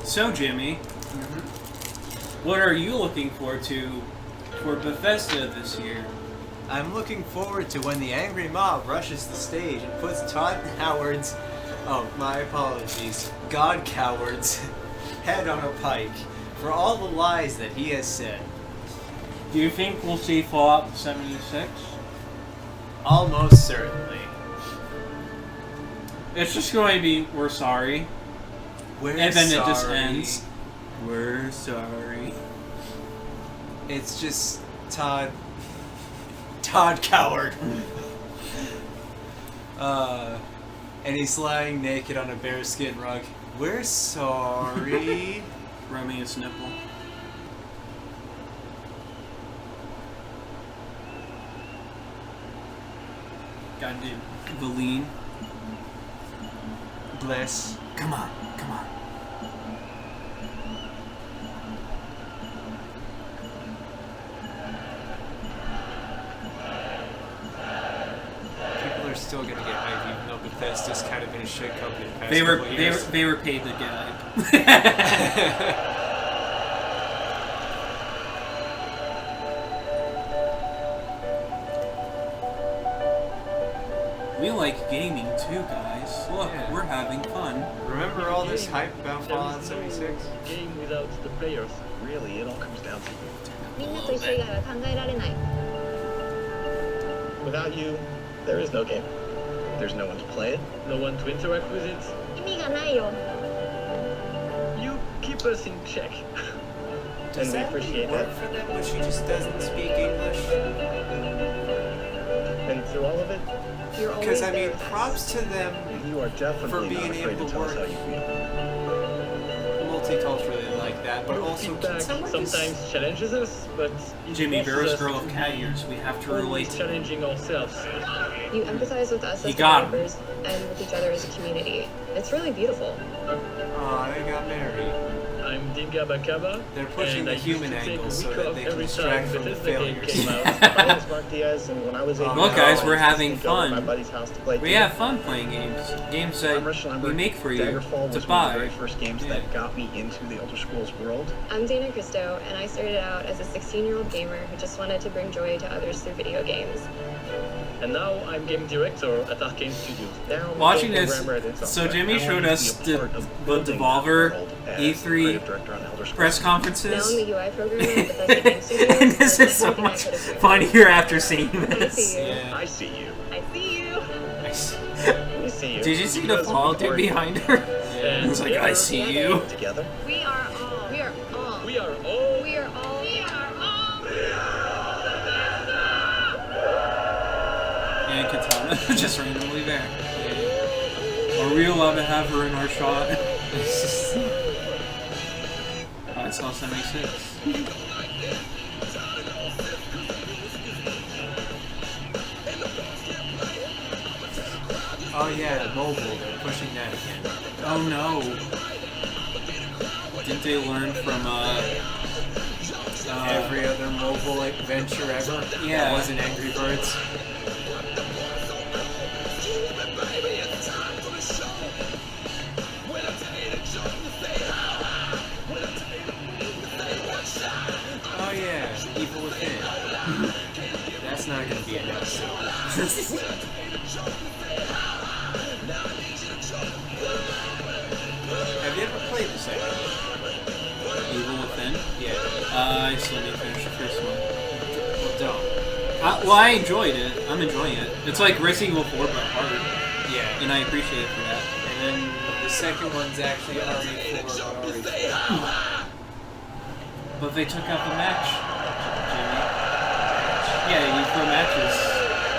So, Jimmy, what are you looking forward to for Bethesda this year? I'm looking forward to when the angry mob rushes the stage and puts Todd Howard's, my apologies, God Coward's head on a pike for all the lies that he has said. Do you think we'll see Fallout 76? Almost certainly. It's just going to be, we're sorry. And then it just ends. We're sorry. It's just Todd Coward. And he's lying naked on a bearskin rug. We're sorry. Romeo's nipple. Gotta do Valine. Bless. Come on, come on. People are still gonna get hype, even though Bethesda's kind of been a shit company the past They were couple of years. they were paid to get hype. We like gaming too, guys. Look, Yeah. we're having fun. Remember all this hype about Fallout 76? Game without the players. Really, it all comes down to みんなと一緒以外は考えられない without you, there is no game. There's no one to play it, no one to interact with it. 意味がないよ You keep us in check. And we appreciate work that. for them, but she just doesn't speak English? And through all of it, You're always Because, I there mean, with us. props to them you are definitely for not being afraid able to to tell us work how you feel. multiculturally like that, but also Feedback someone just- sometimes challenges us, but it Jimmy, forces Vera's us girl of cat years. We have to relate always to. challenging ourselves. You empathize with us He as got him. developers and with each other as a community. It's really beautiful. Aw, they got married. I'm Dinga Bakaba. They're pushing and the I used human to take angle a so week that off they can every distract time from the Bethesda game failures. came out. My name is Mark Diaz, and when I was 8 Look, guys, I we're used to having sneak over to fun. my buddy's house to play We games. have fun playing games. Games that we make for you Daggerfall to was one of the buy. very first games Yeah. that got me into the Elder Scrolls world. I'm Dana Christo, and I started out as a 16-year-old gamer who just wanted to bring joy to others through video games. And now I'm game director at Arcane Studios. Now I'm a Watching game this, programmer at Intel. so Jimmy I showed wanted us to be a part of the building Devolver that world as E3 creative director on Elder Scrolls. press Now I'm conferences. the UI programmer at Bethesda Game Studios. And this and is so everything I much could have dreamed. funnier after seeing I this. see you. Yeah. I see you. I see you. We see you. Did you see the Because fall we dude were- behind her? And It was like, I see you. Together. We are all. We are all. We are all. We are all. We are all. And Katana just randomly there. Are we allowed to have her in our shot? I saw 76. Oh yeah, mobile, they're pushing that again. Oh no. Didn't they learn from, Every other mobile adventure ever Yeah. that wasn't Angry Birds. Oh yeah, Evil Within. That's not gonna be an episode. Have you ever played the second one? Evil Within? Yeah. I still need to finish the first one. Well, don't. Well, I enjoyed it. I'm enjoying it. It's like Resident Evil 4, but harder. Yeah. And I appreciate it for that. And then the second one's actually RE4, but RE4. But they took out the match, Jimmy. Yeah, you throw matches.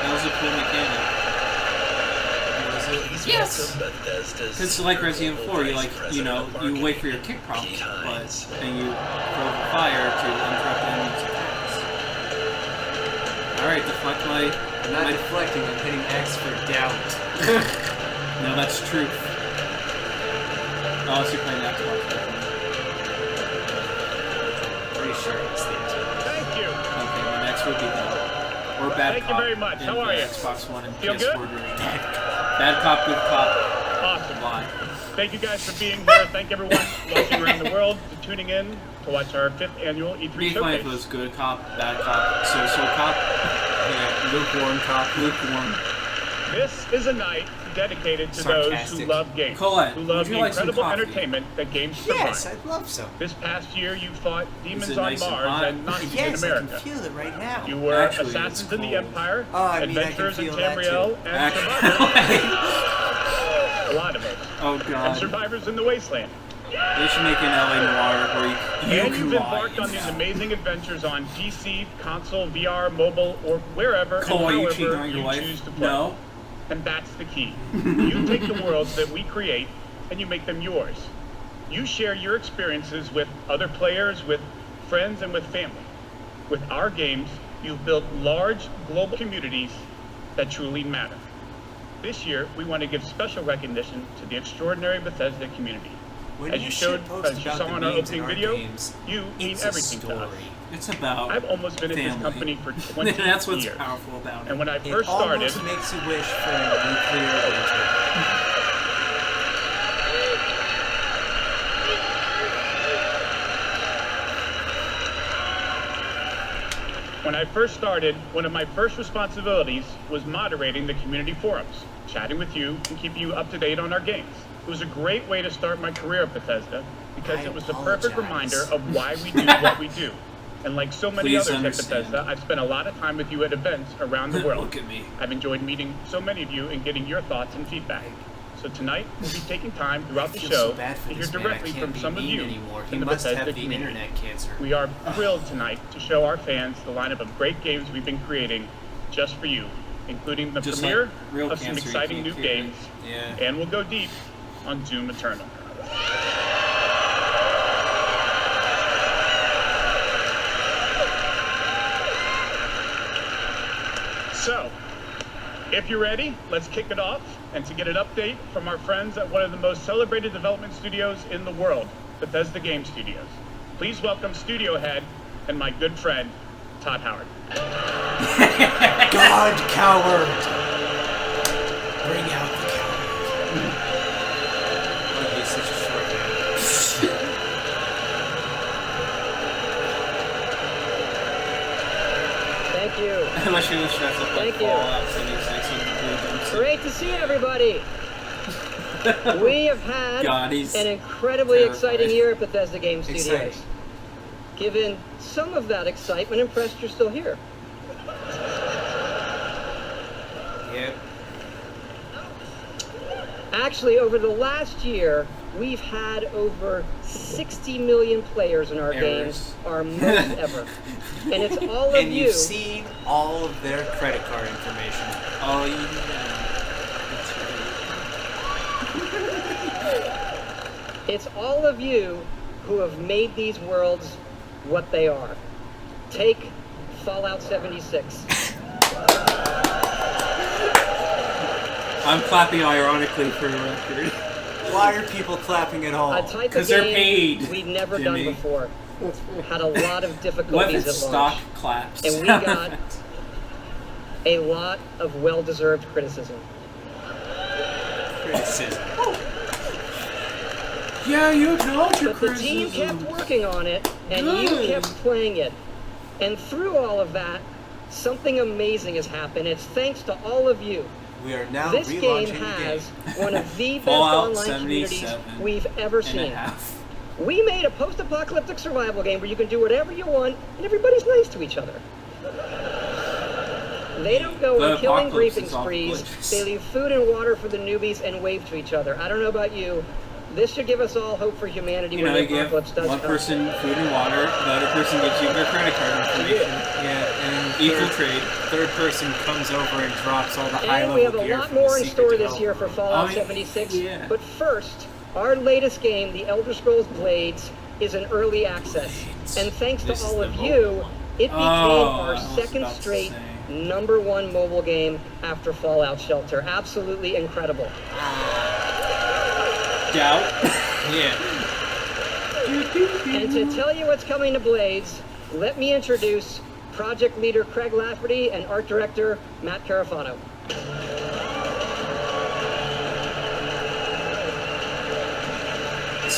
That was a cool mechanic. Yes! It's like Resident Evil 4, you wait for your kick prompt, and you throw the fire to interrupt enemies' attacks. Alright, deflect I'm not deflecting, I'm hitting X for doubt. No, that's truth. Oh, so you're playing Xbox. Pretty sure it's the Xbox. Thank you. Okay, my next would be that. Or Bad Thank you Cop. very much. in How are the you? Xbox One and Feel PS4 good? version. Bad Cop, Good Cop. Awesome. Why? Thank you guys for being here. Thank everyone watching around the world for tuning in to watch our 5th annual E3 Be funny if it showcase. was good cop, bad cop, so cop. Yeah, lukewarm cop. Lukewarm. This is a night dedicated to those who Sarcastic. love games, Colette, who would love you the like some incredible coffee? entertainment that games provide. Yes, I'd love some. This past year, you fought demons Is it on nice and Mars hot? and Nazis in Yes, I can America. feel it right now. You were Actually, assassins it's in the cold. Empire, Oh, I mean, I can adventurers in feel that Tamriel, too. and survivors. Actually. A lot of it. Oh And god. survivors in the Wasteland. They should make an LA Noire where you And can you've lie. embarked on these amazing adventures on PC, console, VR, mobile, or wherever Cole, are and you however cheating on your you wife? choose to play. No. And that's the key. You take the worlds that we create and you make them yours. You share your experiences with other players, with friends, and with family. With our games, you've built large global communities that truly matter. This year, we want to give special recognition to the extraordinary Bethesda community. When As you showed, post as you about the the on our memes in opening our video, games, you mean it's a everything to us. story. It's about I've almost been at this family. company for 20 That's what's years. powerful about it. And when I It first started, almost makes you wish for a nuclear winter. one of my first responsibilities was moderating the community forums, chatting with you, and keeping you up to date on our games. It was a great way to start my career at Bethesda because it was the perfect reminder of why we do what we do. And like so many Please others understand. at Bethesda, I've spent a lot of time with you at events around the world. Look at me. I've enjoyed meeting so many of you and getting your thoughts and feedback. So tonight, we'll be taking time throughout the I feel show so bad for to hear this man. I directly can't from be some of mean you anymore. He in the must Bethesda have the community. internet cancer. We are thrilled tonight to show our fans the lineup of great games we've been creating just for you, including the Just premiere like real of some cancer, you exciting new can't cure it. games, Yeah. and we'll go deep on Doom Eternal. So, if you're ready, let's kick it off. And to get an update from our friends at one of the most celebrated development studios in the world, Bethesda Game Studios. Please welcome studio head and my good friend, Todd Howard. God, coward! Bring out the coward. Oh, he's such a short man. Thank you. I wish he was dressed up like Thank you. Fallout 76 and blue jumpsuit. Great to see everybody. We have had God, he's an incredibly terrified. exciting year at Bethesda Game Studios. Exciting. Given some of that excitement, impressed you're still here. Yep. Actually, over the last year, we've had over 60 million players in our Errors. games, our most ever. And it's all of And you. you've seen all of their credit card information. Oh, yeah. It's all of you who have made these worlds what they are. Take Fallout 76. I'm clapping ironically for the record. Why are people clapping at all? A type of 'Cause they're game paid, we'd never Jimmy. done before. Had a lot of What if difficulties it's at stock launch. claps? And we got a lot of well-deserved criticism. Criticism. Yeah, you acknowledge your But the team criticism. kept working on it, and you Good. kept playing it. And through all of that, something amazing has happened. It's thanks to all of you. We are now This game relaunching the has game. one of the best Fallout online communities 77 we've ever and a seen. half. We made a post-apocalyptic survival game where you can do whatever you want, and everybody's nice to each other. They don't go The on killing apocalypse griefing is off sprees. glitches. They leave food and water for the newbies and wave to each other. I don't know about you. This should give us all hope for humanity You when know, the you give apocalypse does one come. person food and water, the other person gives you their credit card information. Yeah, and Equal third, trade. third person comes over and drops all the And high-level we have a gear lot from the more in secret store this year developer for Fallout Oh, 76. yeah. But first, our latest game, The Elder Scrolls Blades, is an early access. And thanks This to is all the of mobile you, one. it became Oh, our I was second about to straight say. #1 mobile game after Fallout Shelter. Absolutely incredible. Doubt. Yeah. And to tell you what's coming to Blades, let me introduce project leader Craig Lafferty and art director Matt Carafano.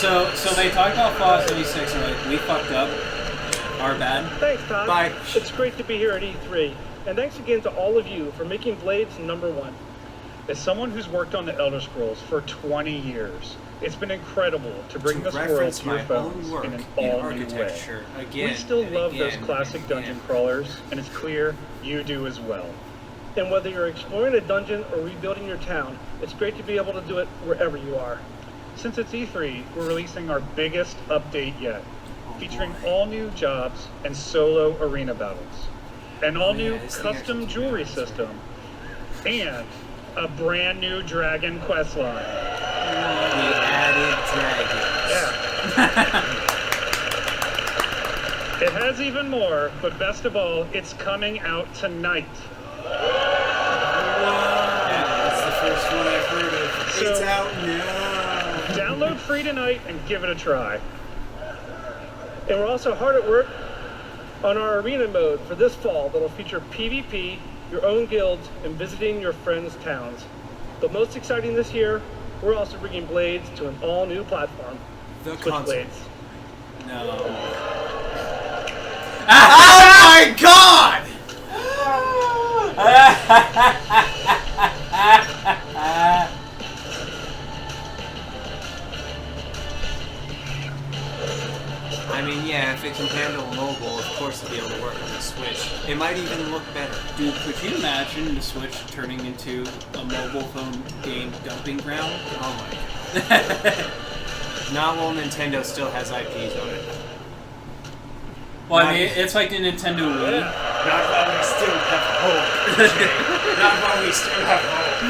So they talked about Fallout 76 and like, we fucked up. Our bad. Thanks, Todd. Bye. It's great to be here at E3. And thanks again to all of you for making Blades #1. As someone who's worked on the Elder Scrolls for 20 years, it's been incredible to bring this world reference to your my phones own work in an in all-new way. architecture again. We still and love those again classic and again. dungeon crawlers, and it's clear you do as well. And whether you're exploring a dungeon or rebuilding your town, it's great to be able to do it wherever you are. Since it's E3, we're releasing our biggest update yet, featuring all new jobs and solo arena battles, an all-new this thing custom actually jewelry matters, system, and a brand new dragon questline. We added dragons. Yeah. It has even more, but best of all, it's coming out tonight. Yeah, that's the first one I've heard of. So- It's out now. Download free tonight and give it a try. And we're also hard at work on our arena mode for this fall that'll feature PvP, your own guilds, and visiting your friends' towns. But most exciting this year, we're also bringing Blades to an all-new platform. The Switch console. Blades. No. Oh my god! I mean, yeah, if it can handle mobile, of course it'll be able to work on the Switch. It might even look better. Dude, could you imagine the Switch turning into a mobile phone game dumping ground? Oh my god. Not while Nintendo still has IPs on it. Well, I mean, it's like the Nintendo Wii. Not while we still have hope, Jay. Not while we still have hope.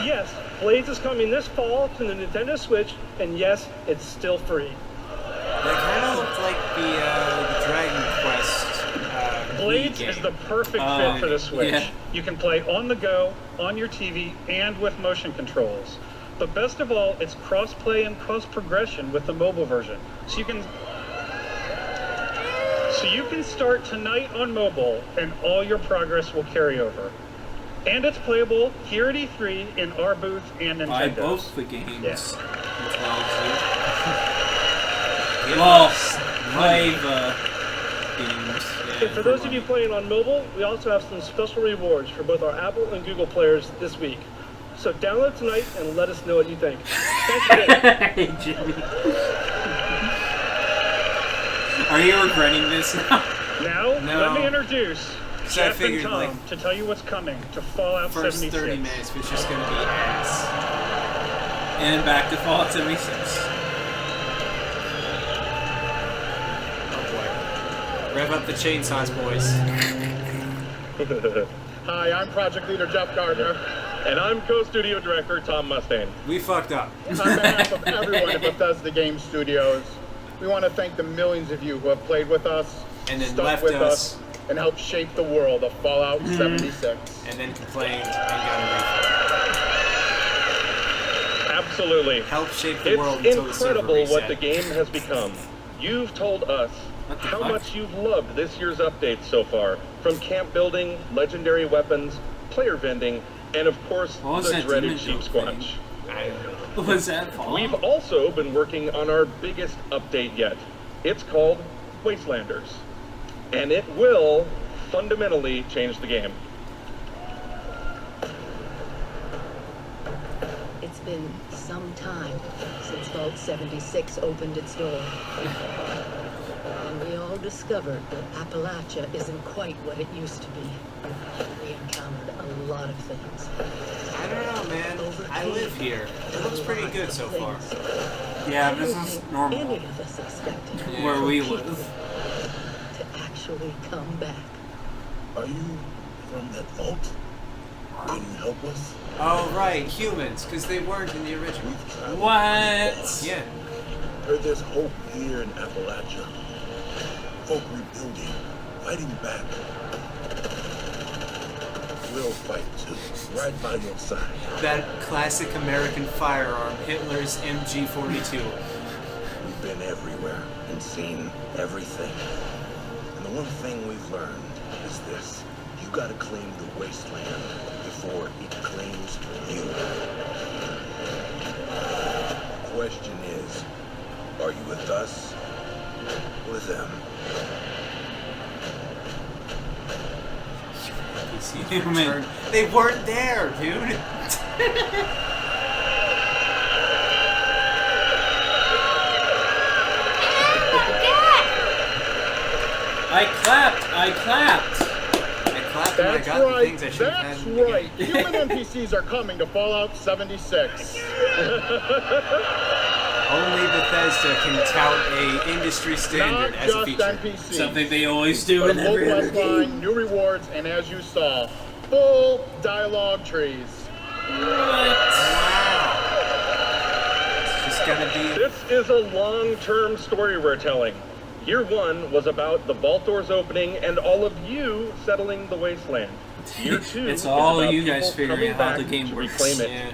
Yes, Blades is coming this fall to the Nintendo Switch, and yes, it's still free. That kind of looked like the Dragon Quest Blades Wii is game. the perfect fit for the Switch. yeah. You can play on the go, on your TV, and with motion controls. But best of all, it's cross-play and cross-progression with the mobile version. So you can start tonight on mobile, and all your progress will carry over. And it's playable here at E3 in our booth and Buy Nintendo's. both the games. Yes. Well, play the games. And for those of you playing on mobile, we also have some special rewards for both our Apple and Google players this week. So download tonight and let us know what you think. Thanks again. Hey, Jimmy. Are you regretting this now? Now, No. let me introduce So I Jeff and figured, Tom like, to tell you what's coming to Fallout First 76. 30 minutes was just going to be ass. And back to Fallout 76. Oh boy. Rev up the chainsaws, boys. Hi, I'm Project Leader Jeff Gardner, and I'm co-studio director Tom Mustaine. We fucked up. On behalf of everyone at Bethesda Game Studios, we want to thank the millions of you who have played with us, And then stuck left with us. and helped shape the world of Fallout 76. And then complained and got a refund. Absolutely. Help shape the world It's until the server incredible reset. what the game has become. You've told us What the how fuck? much you've loved this year's updates so far, from camp building, legendary weapons, player vending, and of course, What was the that dreaded demon sheep goat squatch. I don't know. Was that Fallout? We've also been working on our biggest update yet. It's called Wastelanders, and it will fundamentally change the game. It's been some time since Vault 76 opened its door. And we all discovered that Appalachia isn't quite what it used to be. We encountered a lot of things. I don't know, man. I live here. It looks pretty good so far. Yeah, this I is don't think normal. any of us expected Where we people live. to actually come back. Are you from that vault? Can you help us? Oh, right. Humans, because they weren't in the original. What? Yeah. Heard there's hope here in Appalachia. Folk rebuilding, fighting back. We'll fight too, right by your side. That classic American firearm, Hitler's MG42. We've been everywhere and seen everything. And the one thing we've learned is this. You gotta claim the wasteland before it claims you. question is, are you with us or them? They weren't there, dude. I clapped and I That's got the right. things I should have That's had. right. Human NPCs are coming to Fallout 76. Only Bethesda can tout a industry standard Not as a just feature. NPCs. Something they always do But in a full every other quest game. line, new rewards, and as you saw, full dialogue trees. It's just gonna be. This is a long-term story we're telling. Year 1 was about the vault doors opening and all of you settling the wasteland. Year 2 It's is all about you guys people figuring coming out how the back game to works. reclaim it. Yeah.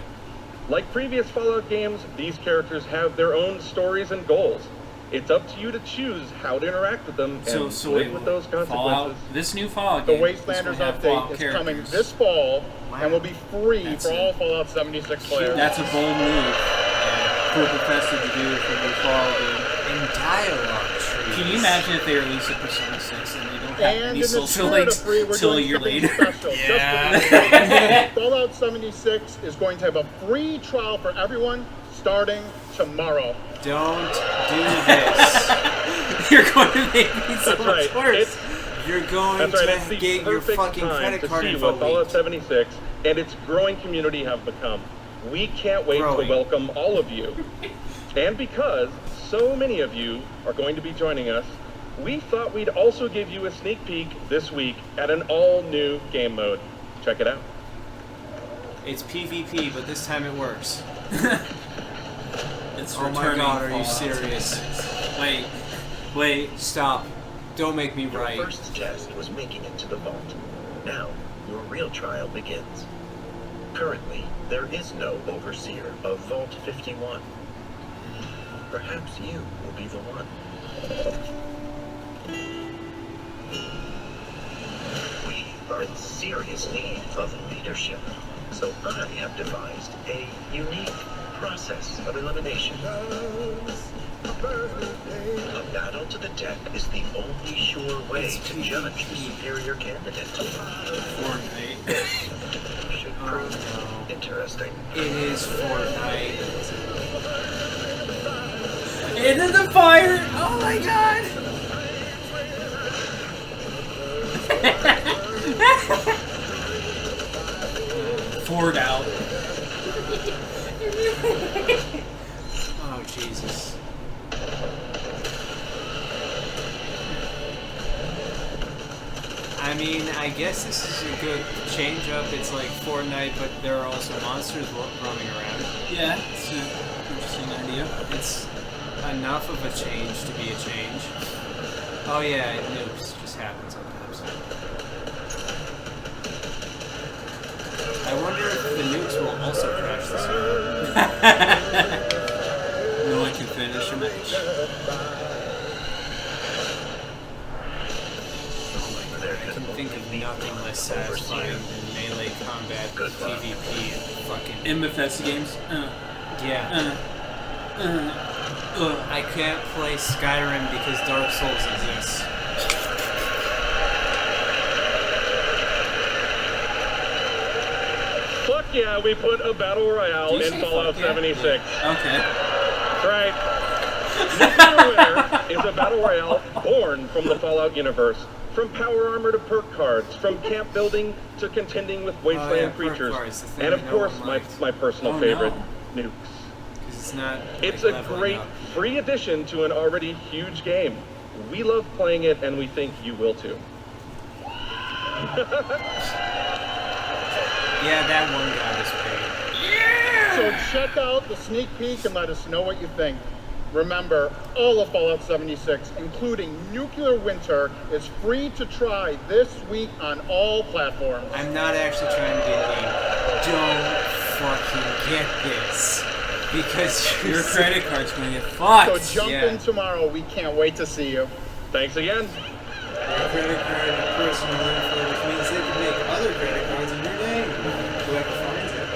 Like previous Fallout games, these characters have their own stories and goals. It's up to you to choose how to interact with them and So live wait, with those consequences. Fallout, this new Fallout The game. Wastelanders have update Fallout is characters. coming this fall and will be free That's for it. all Fallout 76 players. That's a bold move for Bethesda to do for the Fallout game. In dialogue trees. Can you imagine if they release it Persona 6 and they don't have And any in the social spirit of links free, we're till a doing year something later? special. Yeah. Just for you. Fallout 76 is going to have a free trial for everyone starting tomorrow. Don't do this. You're going to make me so That's much right. worse. You're going That's right. It's to the get your perfect fucking time credit to card see info what Fallout leaked. 76 and its growing community have become. We can't wait Growing. to welcome all of you. And because so many of you are going to be joining us, we thought we'd also give you a sneak peek this week at an all-new game mode. Check it out. It's PvP, but this time it works. It's Oh my returning god, are you Fallout serious? 76. Wait. Stop. Don't make me Your right. first test was making it to the vault. Now, your real trial begins. Currently, there is no overseer of Vault 51. Perhaps you will be the one. We are in serious need of leadership, so I have devised a unique process of elimination. A battle to the death is the only sure way to judge the superior candidate. Fortnite. This should prove interesting. It is Fortnite. Into the fire! Oh my god! Ford out. Oh, Jesus. I mean, I guess this is a good change up. It's like Fortnite, but there are also monsters roaming around. Yeah, it's an interesting idea. It's enough of a change to be a change. Oh yeah, nukes just happen sometimes. I wonder if the nukes will also crash the server. No one can finish a match. I can think of nothing less satisfying than melee combat, PvP, and fucking... In Bethesda games? Yeah. I can't play Skyrim because Dark Souls exists. Fuck yeah, we put a battle royale Did you in say Fallout fuck yeah? 76. Okay. That's right. Nuclear Winter is a battle royale born from the Fallout universe. From power armor to perk cards, from camp building to contending with wasteland Oh, yeah, perk creatures, cards, the thing and of that no course one my liked. personal Oh, favorite, no. nukes. Because it's not... It's like, a leveling great up. free addition to an already huge game. We love playing it, and we think you will too. Yeah, that one guy was paid. So check out the sneak peek and let us know what you think. Remember, all of Fallout 76, including Nuclear Winter, is free to try this week on all platforms. I'm not actually trying to get game. Don't fucking get this. Because Your credit card's gonna get fucked. So jump in tomorrow. We can't wait to see you. Thanks again. Your credit card and personal info, which means they can make other credit cards in your name. Whoever finds it.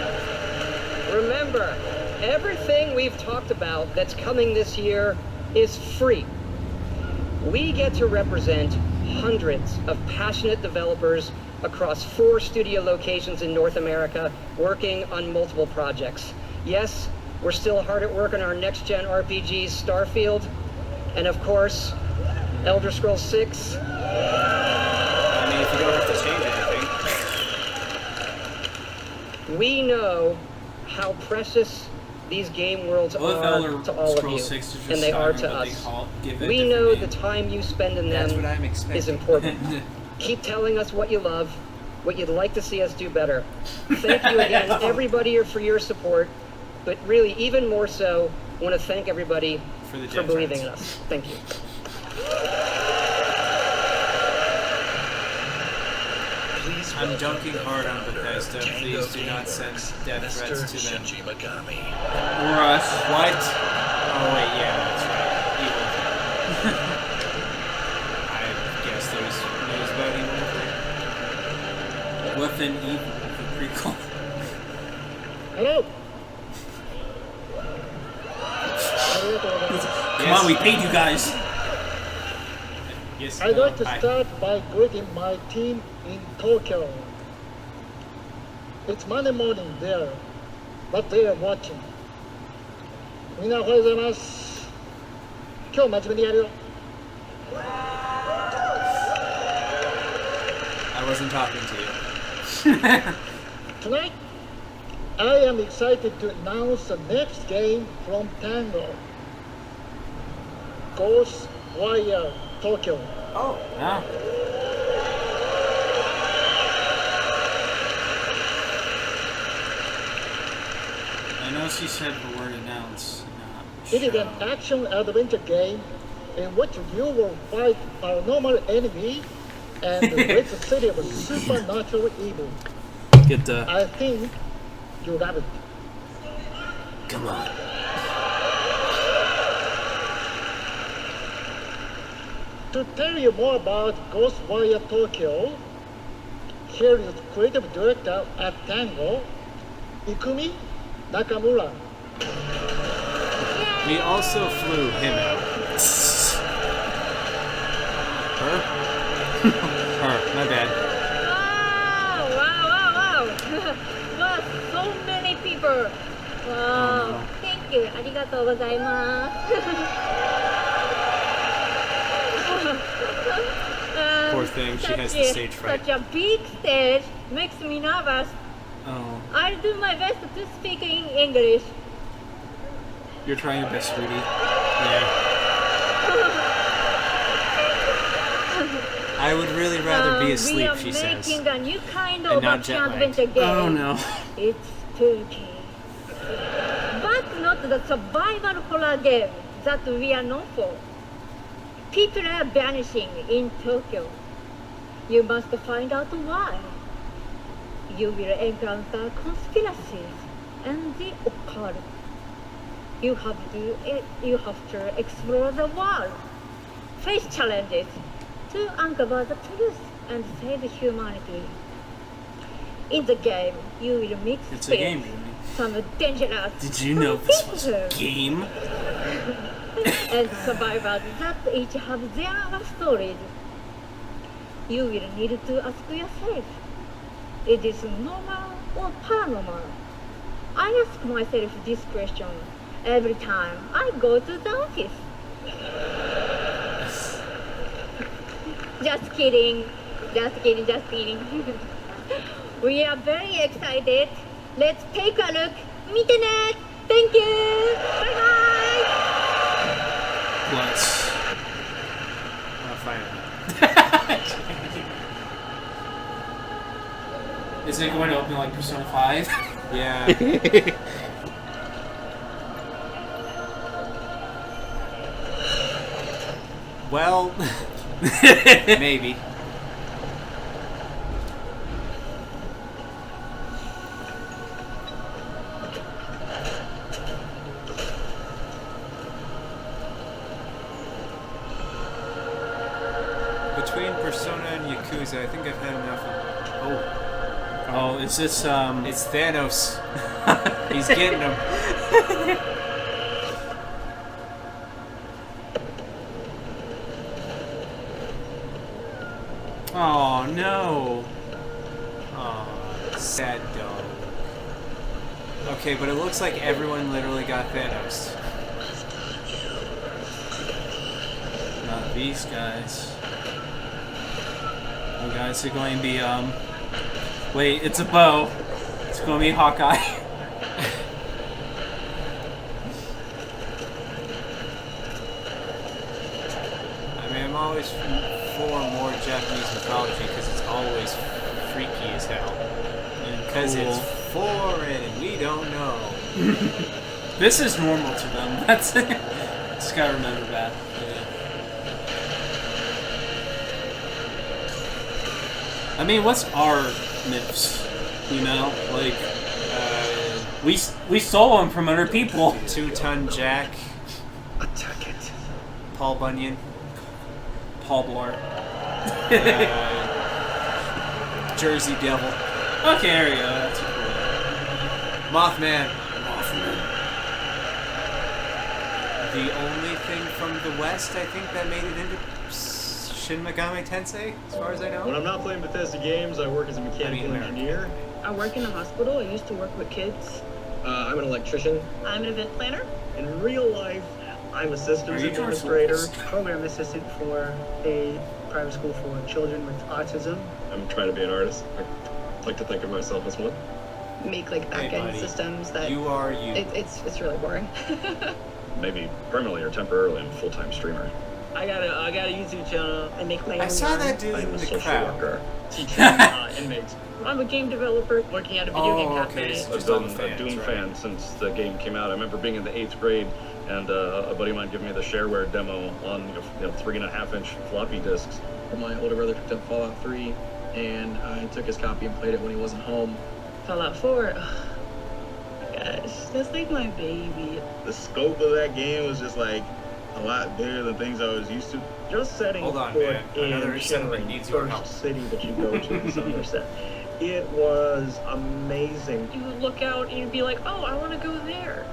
Remember, everything we've talked about that's coming this year is free. We get to represent hundreds of passionate developers across 4 studio locations in North America working on multiple projects. Yes, we're still hard at work on our next-gen RPGs, Starfield, and of course, Elder Scrolls 6. I mean, if you don't have to change anything. We know how precious these game worlds are to all of you, and they are to us. We know the time you spend in them is important. Keep telling us what you love, what you'd like to see us do better. Thank you again, everybody, for your support, but really, even more so, I want to thank everybody for believing in us. Thank you. I'm dunking hard on Bethesda. Please do not send death threats to them. Or us. What? Oh wait, yeah, that's right. Evil. I guess there's news about Evil. What an evil prequel. Hello. Come on, we paid you guys. Yes, I'd like to start by greeting my team in Tokyo. It's Monday morning there, but they are watching. みんなおはようございます。今日真面目にやるよ。I wasn't talking to you. Tonight, I am excited to announce the next game from Tango. Ghostwire Tokyo. Oh. Ah. I know she said the word announce. It is an action-adventure game in which you will fight paranormal enemy and rid the city of supernatural evil. Get the. I think you love it. Come on. To tell you more about Ghostwire Tokyo, here is creative director at Tango, Ikumi Nakamura. We also flew him out. Her? Her, my bad. Wow. Wow, so many people. Wow. Thank you. ありがとうございます。Poor thing, she has the stage fright. Such a big stage makes me nervous. Oh. I'll do my best to speak in English. You're trying your best, sweetie. Yeah. I would really rather be asleep, she says. We are making a new kind And of not jet action-adventure lagged. game. Oh no. It's spooky. But not the survival horror game that we are known for. People are vanishing in Tokyo. You must find out why. You will encounter conspiracies and the occult. You have to explore the world, face challenges to uncover the truth and save humanity. In the game, you will meet It's a game, some dangerous Did you know this was a game? and survivors that each have their own stories. You will need to ask yourself, is this normal or paranormal? I ask myself this question every time I go to the office. Just kidding. We are very excited. Let's take a look. 見てね. Thank you. Bye bye. Let's. Fine. Is it going to open like Persona 5? Yeah. Well, maybe. Between Persona and Yakuza, I think I've had enough of... Oh, is this It's Thanos. He's getting him. Oh no. Oh, sad dog. Okay, but it looks like everyone literally got Thanos. Not these guys. Oh, guys, they're going to be, wait, it's a bow. It's going to be Hawkeye. I mean, I'm always for more Japanese mythology because it's always freaky as hell. Because it's foreign and we don't know. This is normal to them. That's it. Just gotta remember that. Yeah. I mean, what's our myths? You know, like we stole them from other people. 2-ton Jack. Attack it. Paul Bunyan. Paul Blart. Jersey Devil. Okay, there you go. That's cool. Mothman. The only thing from the West, I think, that made it into Shin Megami Tensei, as far as I know. When I'm not playing Bethesda games, I work as a mechanical engineer. I work in a hospital. I used to work with kids. I'm an electrician. I'm an event planner. In real life, I'm a systems administrator. Program assistant for a private school for children with autism. I'm trying to be an artist. I like to think of myself as one. Make like back-end systems that... You are you. It's really boring. Maybe permanently or temporarily, I'm a full-time streamer. I got a YouTube channel. I make my own. I saw that dude I'm in a the social crowd. worker. Teaching inmates. I'm a game developer working at a video game cafe. Okay, so I've been a Doom fan since the game came out. I remember being in the 8th grade and a buddy of mine giving me the shareware demo on 3.5-inch floppy disks. My older brother picked up Fallout 3 and I took his copy and played it when he wasn't home. Fallout 4. Gosh, that's like my baby. The scope of that game was just like a lot bigger than things I was used to. Just setting Hold on, foot man. in Another settlement needs your help. first city that you go to in Somerset. It was amazing. You would look out and you'd be like, oh, I want to go there.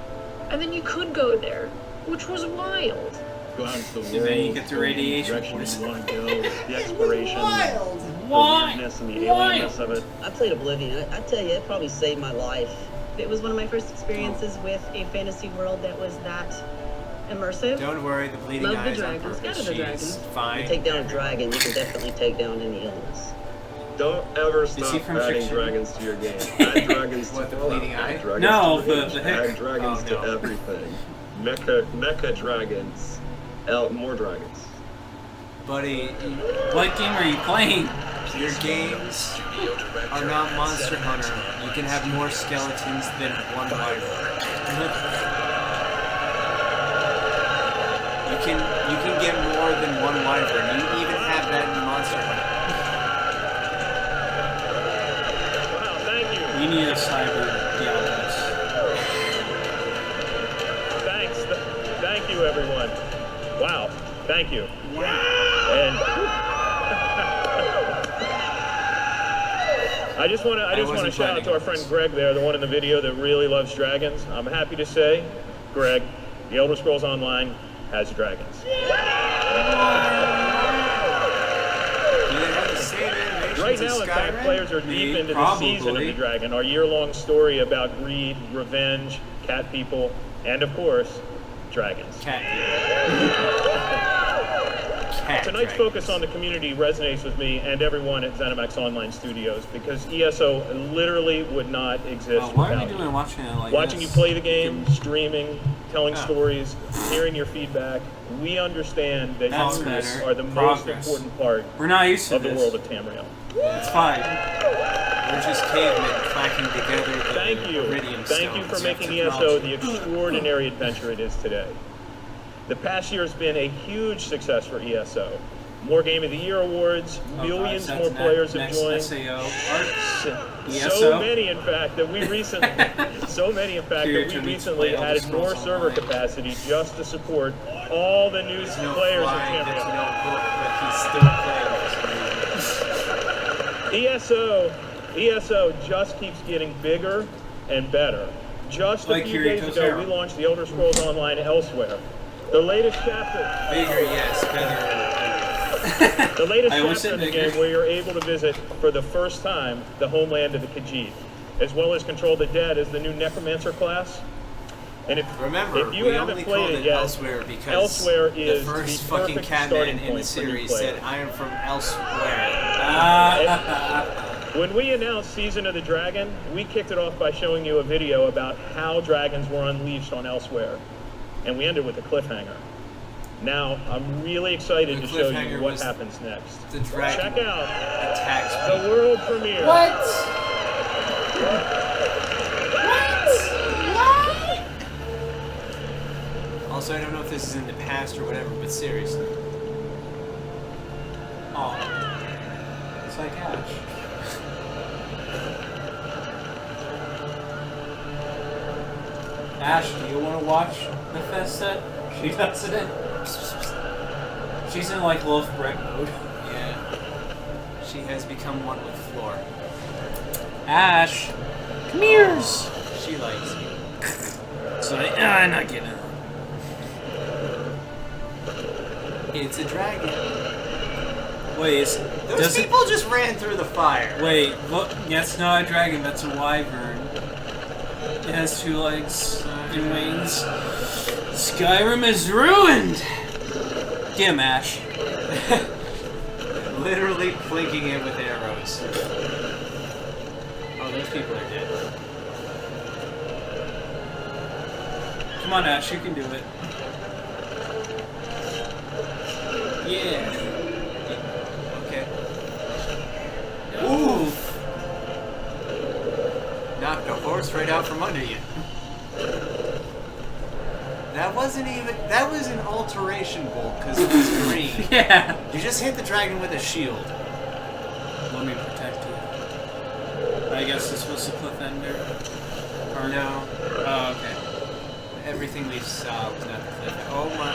And then you could go there, which was wild. Go out into the world. And then you get the radiation direction force. you want to go, the exploration, Wild. the weirdness and the alienness of it. I played Oblivion. I tell you, it probably saved my life. It was one of my first experiences with a fantasy world that was that immersive. Don't worry, the bleeding Love the eyes on dragons. purpose. Got the She's dragons. fine. You take down a dragon, you can definitely take down any illness. Don't ever he stop from adding fiction? dragons to your game. Add dragons What, to the bleeding eye? add dragons No, to the Rage, hick. add dragons Oh, to no. everything. Mecha dragons. More dragons. Buddy, What game are you playing? your games are not Monster Hunter. You can have more skeletons than one wyvern. You can get more than one wyvern. You even have that in Monster Hunter. Wow, thank you. We need a cyber Diablos. Thank you, everyone. Wow, thank you. And I just want to shout out to our friend Greg there, the one in the video that really loves dragons. I'm happy to say, Greg, The Elder Scrolls Online has dragons. Right now, in fact, players are deep into the season of the dragon, our year-long story about greed, revenge, cat people, and of course, dragons. Tonight's focus on the community resonates with me and everyone at ZeniMax Online Studios because ESO literally would not exist Why are without we you. doing watching it like Watching this? you play the game, streaming, telling stories, hearing your feedback, we understand that That's you better. are the most Progress. important part We're not used to of the this. world of Tamriel. It's fine. We're just cavemen clacking together the Thank you. iridium Thank you for stones of making ESO technology. the extraordinary adventure it is today. The past year has been a huge success for ESO. More Game of the Year awards, millions that's more players have next joined. SAO. So many, in fact, that we recently, added more server capacity just to support all the new players in Tamriel. ESO just keeps getting bigger and better. Just a few days ago, we launched the Elder Scrolls Online Elsewhere. The latest chapter. Bigger, yes, better. The latest chapter in the game where you're able to visit for the first time the homeland of the Khajiit, as well as control the dead as the new Necromancer class. And if you haven't played it yet, Elsewhere is the first the fucking Catman in the series said, "I am from Elsewhere." When we announced Season of the Dragon, we kicked it off by showing you a video about how dragons were unleashed on Elsewhere. And we ended with a cliffhanger. Now, I'm really excited to show you what happens next. The dragon Check out attacks the world premiere. What? Also, I don't know if this is in the past or whatever, but seriously. Oh. It's like Ash. Ash, do you want to watch Bethesda? She doesn't. She's in like loaf bread mode. Yeah. She has become one with floor. Ash, come here. She likes you. So I'm not getting it. It's a dragon. Wait, those people just ran through the fire. Wait, look, that's not a dragon, that's a wyvern. It has 2 legs and wings. Skyrim is ruined! Get him, Ash. Literally flanking it with arrows. Oh, those people are dead. Come on, Ash, you can do it. Yeah. Okay. Ooh! Knocked a horse right out from under you. That wasn't even... That was an alteration bolt because it was green. Yeah. You just hit the dragon with a shield. Let me protect you. I guess this was the cliffhanger. Or no. Oh, okay. Everything we saw was not the cliffhanger. Oh my...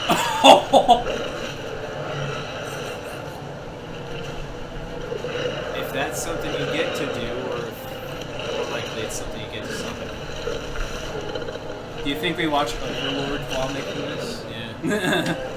If that's something you get to do, or more likely it's something you get to summon. Do you think we watch Overlord while making this? Yeah.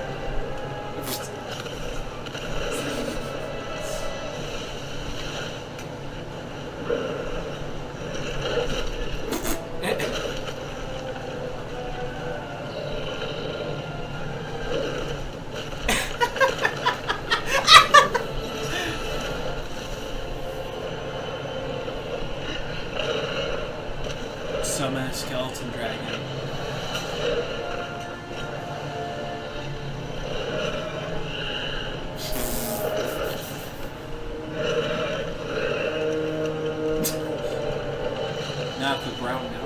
Summon a skeleton dragon. Not the brown note.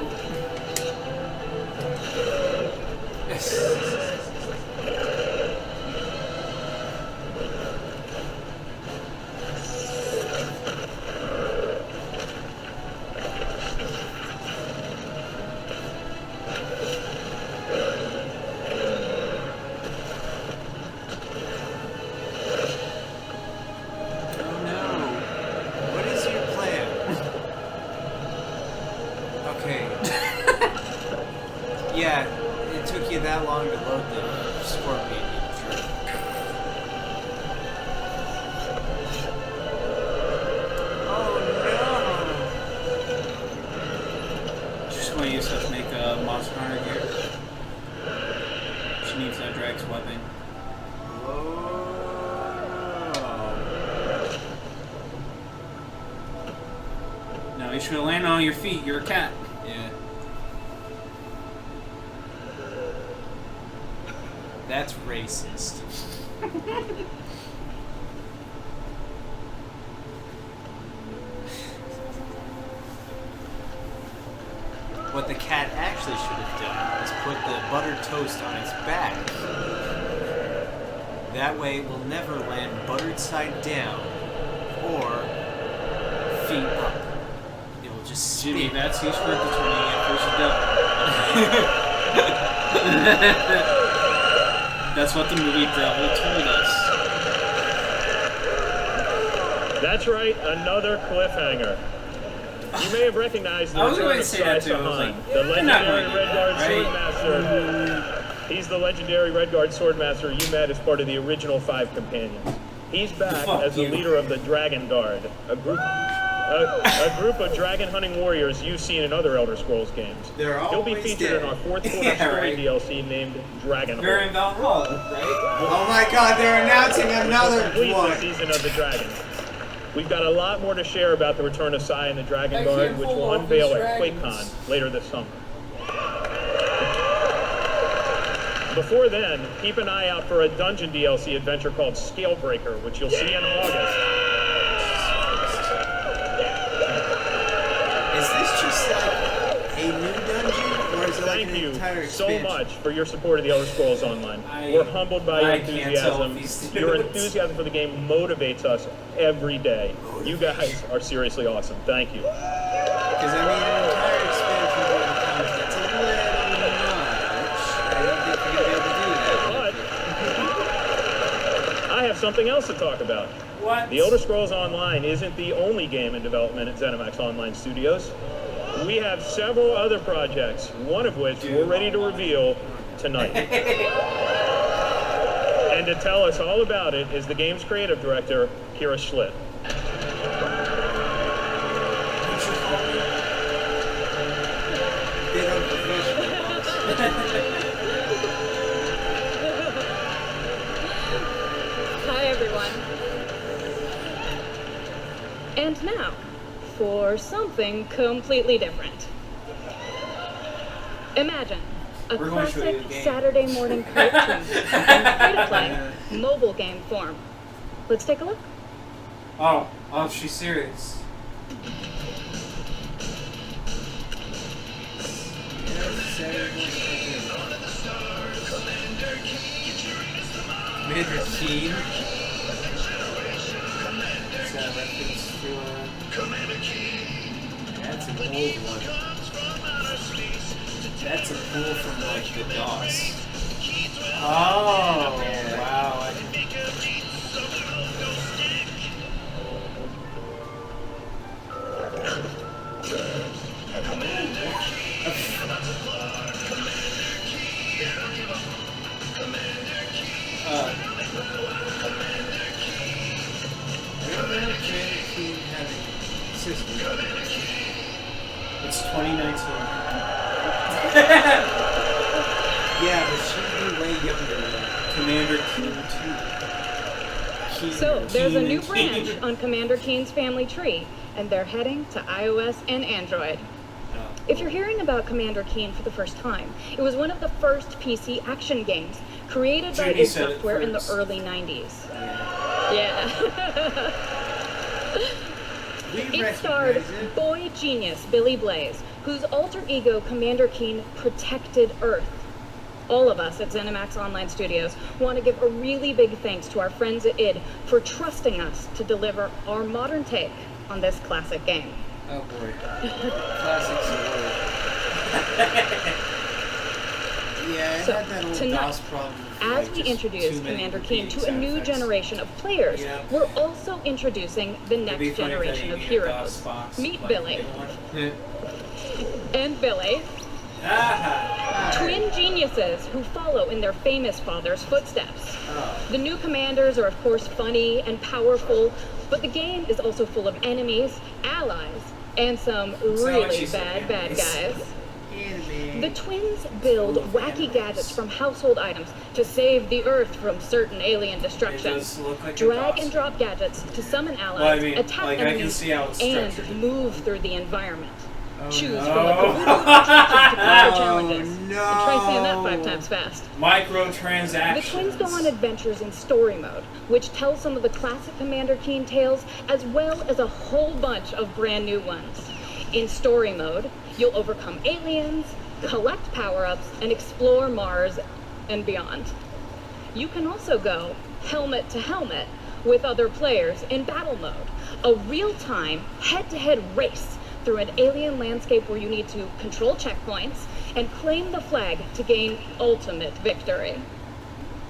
Yeah, it took you that long to load the scorpion. Oh no! Just want to use that to make a Monster Hunter gear. She needs that drag's weapon. Whoa. No, you should have landed on your feet. You're a cat. Yeah. That's racist. What the cat actually should have done is put the buttered toast on its back. That way it will never land buttered side down or feet up. It will just spin. Jimmy, that's used for determining if there's a devil. That's what the movie Devil told us. That's right, another cliffhanger. You may have recognized the I was return going of to say that too. I was Sahan, like, the they're not legendary going to Red Guard right? Swordmaster. He's the legendary Red Guard Swordmaster you met as part of the original 5 companions. He's back as the leader of the Dragon Guard, a group of dragon hunting warriors you've seen in other Elder Scrolls games. He'll be featured in our 4th quarter story DLC named Dragon They're in Valhalla, right? Oh my god, they're announcing another one! Season of the Dragon. We've got a lot more to share about the return of Sai and the Dragon Guard, which will unveil at QuakeCon later this summer. Before then, keep an eye out for a dungeon DLC adventure called Scalebreaker, which you'll see in August. Is this just like a new dungeon, or is it like an entire expansion? Thank you so much for your support of the Elder Scrolls Online. We're humbled by your enthusiasm. Your enthusiasm for the game motivates us every day. You guys are seriously awesome. Thank you. Because I mean, an entire expansion of the comics, that's a little much. I don't think you're going to be able to do that. But I have something else to talk about. What? The Elder Scrolls Online isn't the only game in development at ZeniMax Online Studios. We have several other projects, one of which we're ready to reveal tonight. And to tell us all about it is the game's creative director, Kira Schlitt. Hi, everyone. And now, for something completely different. Imagine a classic Saturday morning cartoon in free-to-play mobile game form. Let's take a look. Oh, she's serious. Commander Keen. That's an old one. That's a pull from like the DOS. Oh, wow. It's 2019. Yeah, but she'd be way younger than that. Commander Keen 2. So, there's a new branch on Commander Keen's family tree, and they're heading to iOS and Android. If you're hearing about Commander Keen for the first time, it was one of the first PC action games created by id Software in the early 90s. Yeah. It starred boy genius Billy Blaze, whose alter ego Commander Keen protected Earth. All of us at ZeniMax Online Studios want to give a really big thanks to our friends at id for trusting us to deliver our modern take on this classic game. Oh boy. Classic's a word. Yeah, I had that old DOS problem. As we introduce Commander Keen to a new generation of players, we're also introducing the next generation of heroes. Meet Billy. And Billy. Twin geniuses who follow in their famous father's footsteps. The new commanders are of course funny and powerful, but the game is also full of enemies, allies, and some really bad guys. The twins build wacky gadgets from household items to save the Earth from certain alien destruction. Drag and drop gadgets to summon allies, attack enemies, and move through the environment. Choose from a caboodle of attractions to conquer challenges. And try saying that 5 times fast. Microtransactions. The twins go on adventures in story mode, which tells some of the classic Commander Keen tales, as well as a whole bunch of brand new ones. In story mode, you'll overcome aliens, collect power-ups, and explore Mars and beyond. You can also go helmet to helmet with other players in battle mode, a real-time, head-to-head race through an alien landscape where you need to control checkpoints and claim the flag to gain ultimate victory.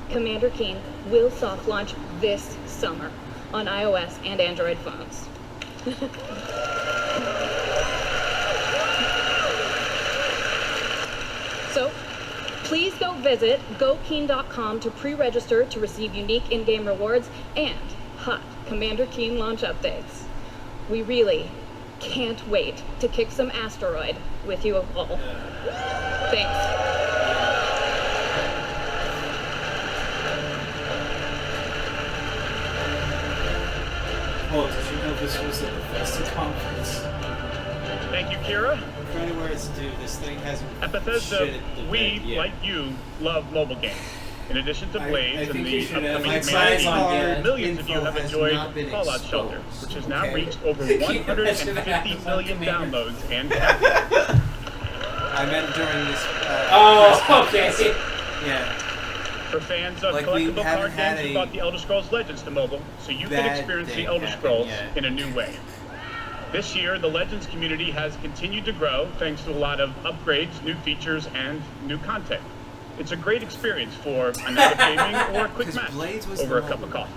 Commander Keen will soft launch this summer on iOS and Android phones. So, please go visit gokeen.com to pre-register to receive unique in-game rewards and hot Commander Keen launch updates. We really can't wait to kick some asteroid with you all. Thanks. Oh, did you know this was a Bethesda conference? Thank you, Kira. Credit where it's due. This thing hasn't. At Bethesda, we, like you, love mobile games. In addition to Blades and the upcoming Community, millions of you have enjoyed Fallout Shelter, which has now reached over 150 million downloads and counting. I meant during this. Okay. Yeah. For fans of collectible card games, we brought the Elder Scrolls Legends to mobile, so you can experience the Elder Scrolls in a new way. This year, the Legends community has continued to grow thanks to a lot of upgrades, new features, and new content. It's a great experience for a night of gaming or a quick match over a cup of coffee.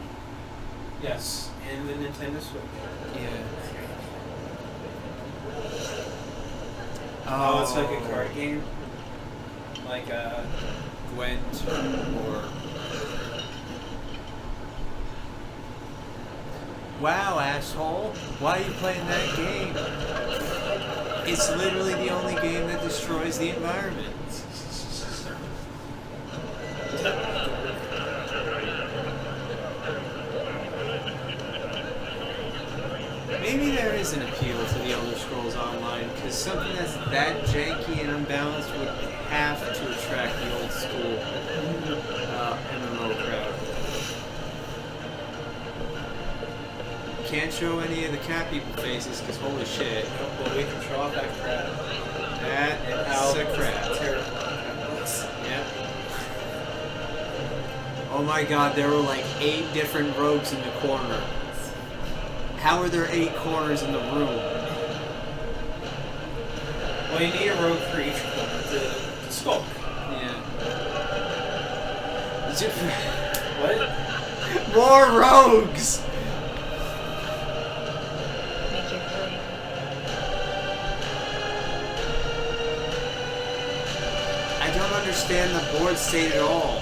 Yes, and the Nintendo Switch. Yeah. Oh, it's like a card game? Like Gwent or... Wow, asshole. Why are you playing that game? It's literally the only game that destroys the environment. Maybe there is an appeal to the Elder Scrolls Online, because something that's that janky and unbalanced would have to attract the old school MMO crowd. Can't show any of the cat people faces, because holy shit. Well, we can show off that crap. That is a crap. Terrible. Yep. Oh my god, there were like 8 different rogues in the corner. How are there 8 corners in the room? Well, you need a rogue for each corner to skulk. Yeah. What? More rogues! I don't understand the board state at all.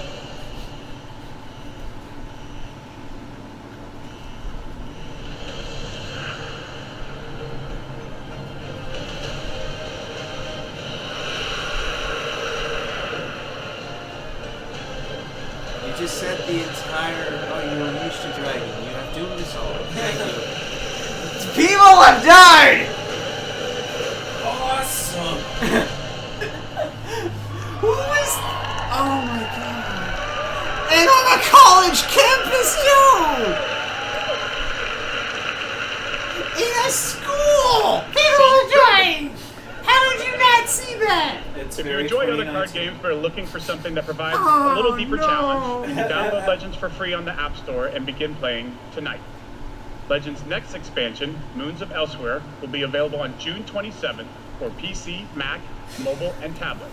You just said the entire... Oh, you unleashed a dragon. You have doomed us all. Thank you. People have died! Awesome! Who is... Oh my god. And on a college campus too! In a school! People are dying! How did you not see that? If you enjoy other card games but are looking for something that provides a little deeper challenge, you can download Legends for free on the App Store and begin playing tonight. Legends' next expansion, Moons of Elsewhere, will be available on June 27th for PC, Mac, mobile, and tablet.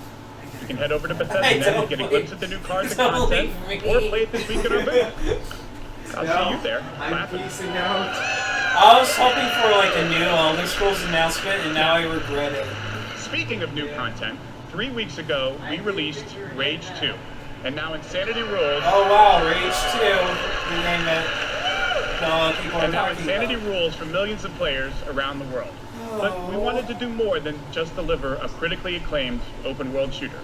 You can head over to Bethesda now to get a glimpse at the new cards and content, or play it this week in our booth. I'll see you there. I'm peacing out. I was hoping for like a new Elder Scrolls announcement, and now I regret it. Speaking of new content, 3 weeks ago, we released Rage 2. And now Insanity Rules... Oh wow, Rage 2. You name it. People are and now Insanity Rules for millions of players around the world. But we wanted to do more than just deliver a critically acclaimed open-world shooter.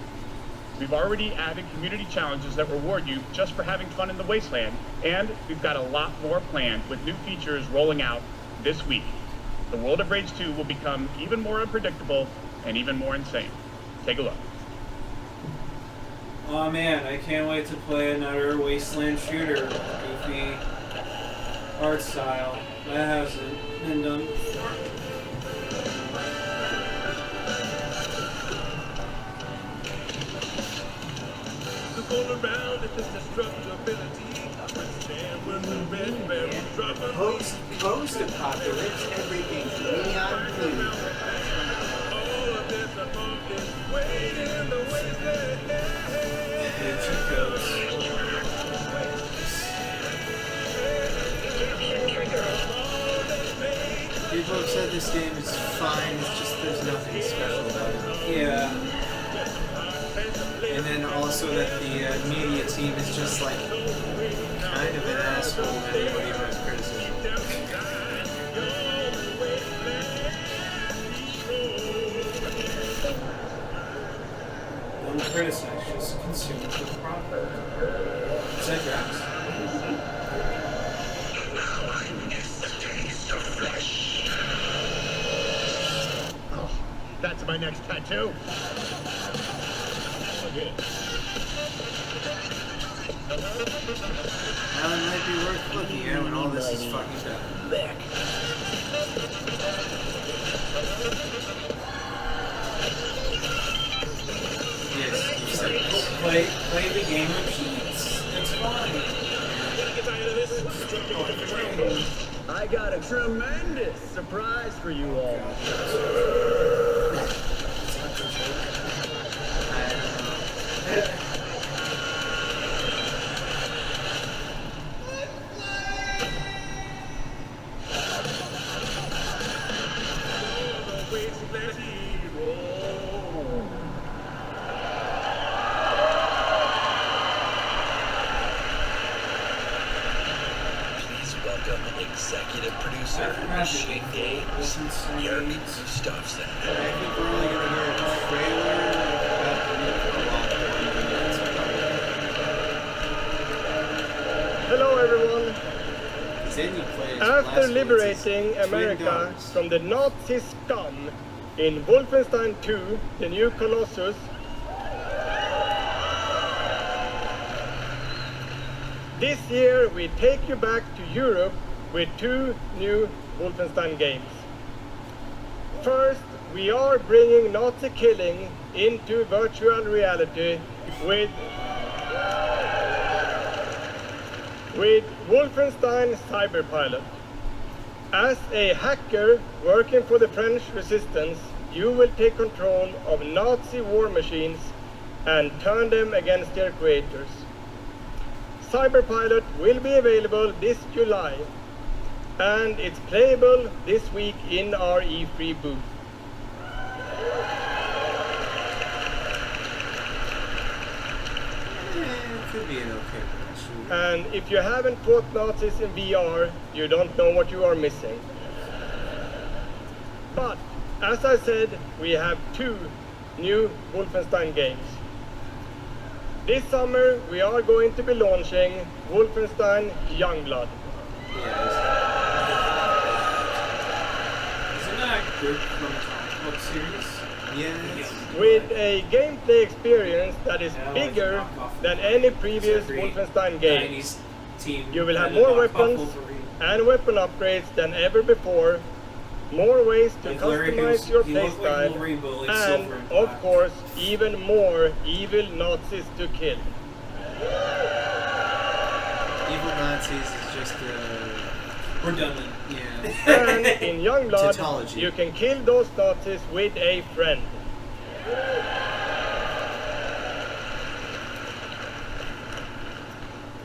We've already added community challenges that reward you just for having fun in the wasteland, and we've got a lot more planned with new features rolling out this week. The world of Rage 2 will become even more unpredictable and even more insane. Take a look. Oh man, I can't wait to play another wasteland shooter. Goofy art style. That hasn't been done before. Post-apocalypse, everything's neon blue. People have said this game is fine, it's just there's nothing special about it. Yeah. And then also that the media team is just like kind of an asshole to anybody who has criticism. Don't criticize, just consume the product. Is that Drax? Oh, that's my next tattoo. Now it might be worth looking at when all this is fucking done. Back. Yes, you said it. Play the game of cheats. It's fine. I got a tremendous surprise for you all. Executive producer, Machine Games, Yerk Gustafsson. I think we're only going to hear a trailer about the Nitro Hello everyone. Then you play as After Blast liberating Wizards' America twin daughters. from the Nazi scum in Wolfenstein 2, the new Colossus, this year we take you back to Europe with 2 new Wolfenstein games. First, we are bringing Nazi killing into virtual reality with Wolfenstein Cyberpilot. As a hacker working for the French resistance, you will take control of Nazi war machines and turn them against their creators. Cyberpilot will be available this July, and it's playable this week in our E3 booth. It could be an okay production. And if you haven't fought Nazis in VR, you don't know what you are missing. But, as I said, we have 2 new Wolfenstein games. This summer, we are going to be launching Wolfenstein Youngblood. Isn't that a group from a comic book series? Yes. With a gameplay experience that is bigger than any previous Wolfenstein game. You will have more weapons and weapon upgrades than ever before, more ways to customize your playstyle, and, of course, even more evil Nazis to kill. Evil Nazis is just redundant. Yeah. And in Youngblood, Tautology. you can kill those Nazis with a friend.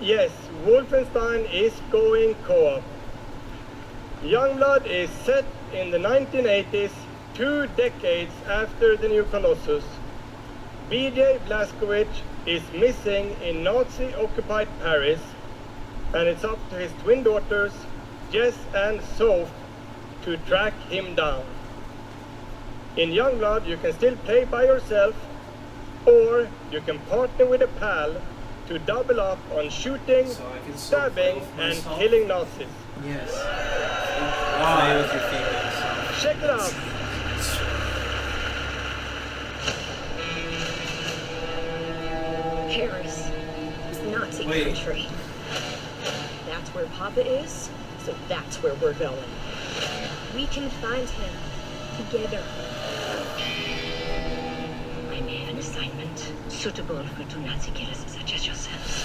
Yes, Wolfenstein is going co-op. Youngblood is set in the 1980s, 2 decades after the new Colossus. BJ Blazkowicz is missing in Nazi-occupied Paris, and it's up to his twin daughters, Jess and Soph, to track him down. In Youngblood, you can still play by yourself, or you can partner with a pal to double up on shooting, stabbing, and killing Nazis. Yes. Play with your female self. Check it out. Paris is Nazi country. That's where Papa is, so that's where we're going. We can find him together. I made an assignment suitable for 2 Nazi killers such as yourselves.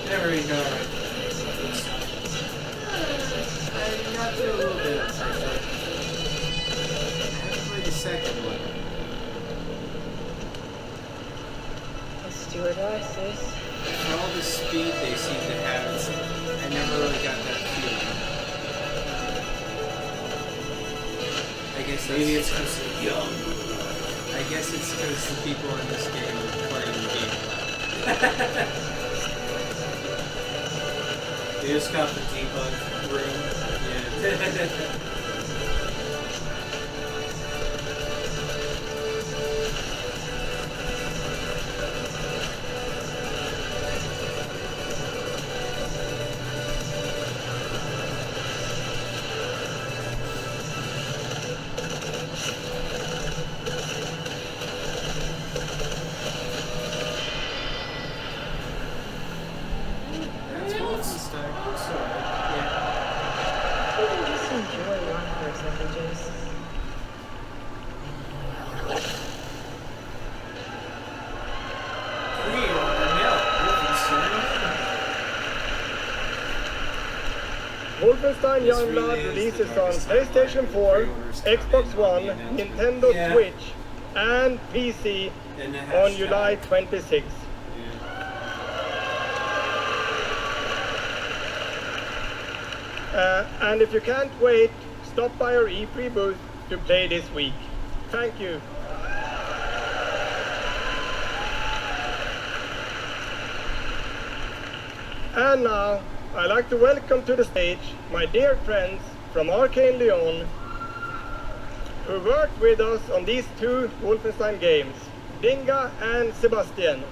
There we go. I got through a little bit. I haven't played the second one. The stewardesses. For all the speed they seem to have, I never really got that feeling. guess maybe it's because they're young. I guess it's because the people in this game are playing the game loud. They just got the debug room. Yeah. Wolfenstein Youngblood releases on PlayStation 4, Xbox One, Nintendo Switch, and PC on July 26th. And if you can't wait, stop by our E3 booth to play this week. Thank you. And now, I'd like to welcome to the stage my dear friends from Arcane Lyon, who worked with us on these two Wolfenstein games, Dinga and Sebastian.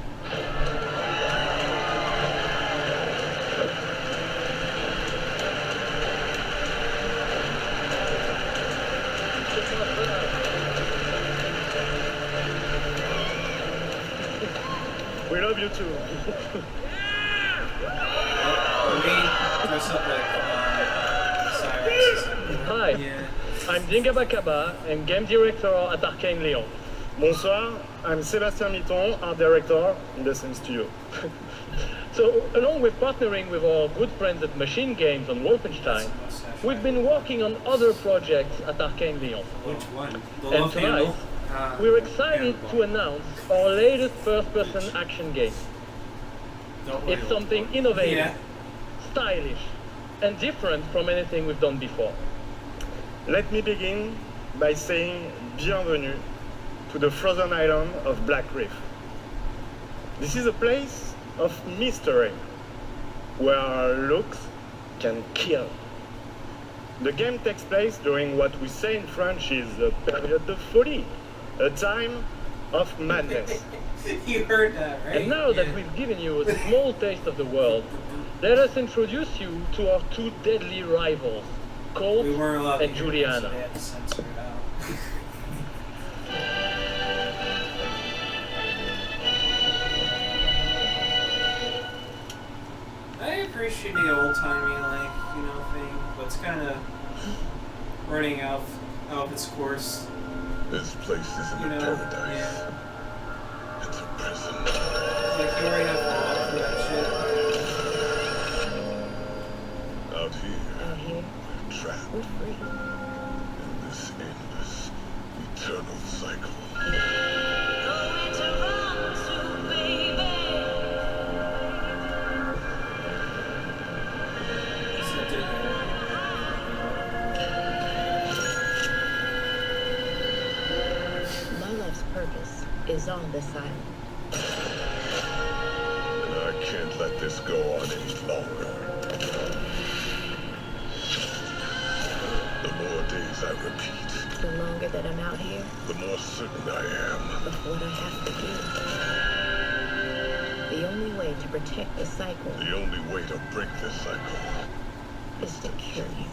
We love you too. Hi, I'm Dinga Bakaba and game director at Arcane Lyon. Bonsoir, I'm Sébastien Mitton, art director in the same studio. So, along with partnering with our good friends at Machine Games on Wolfenstein, we've been working on other projects at Arcane Lyon. Which one? And tonight, we're excited to announce our latest first-person action game. It's something innovative, stylish, and different from anything we've done before. Let me begin by saying bienvenue to the frozen island of Black Reef. This is a place of mystery, where our looks can kill. The game takes place during what we say in French is a période de folie, a time of madness. You heard that, right? And now that we've given you a small taste of the world, let us introduce you to our two deadly rivals, Colt and Juliana. They had to censor it out. I appreciate the old-timey, thing, but it's kind of running out of its course. This place isn't a paradise. Yeah. It's a prison. Like, you already have to walk through that shit. Out here, we're trapped in this endless, eternal cycle. My life's purpose is on this island. And I can't let this go on any longer. The more days I repeat, The longer that I'm out here, the more certain I am of what I have to do. The only way to protect the cycle the only way to break this cycle is to kill you.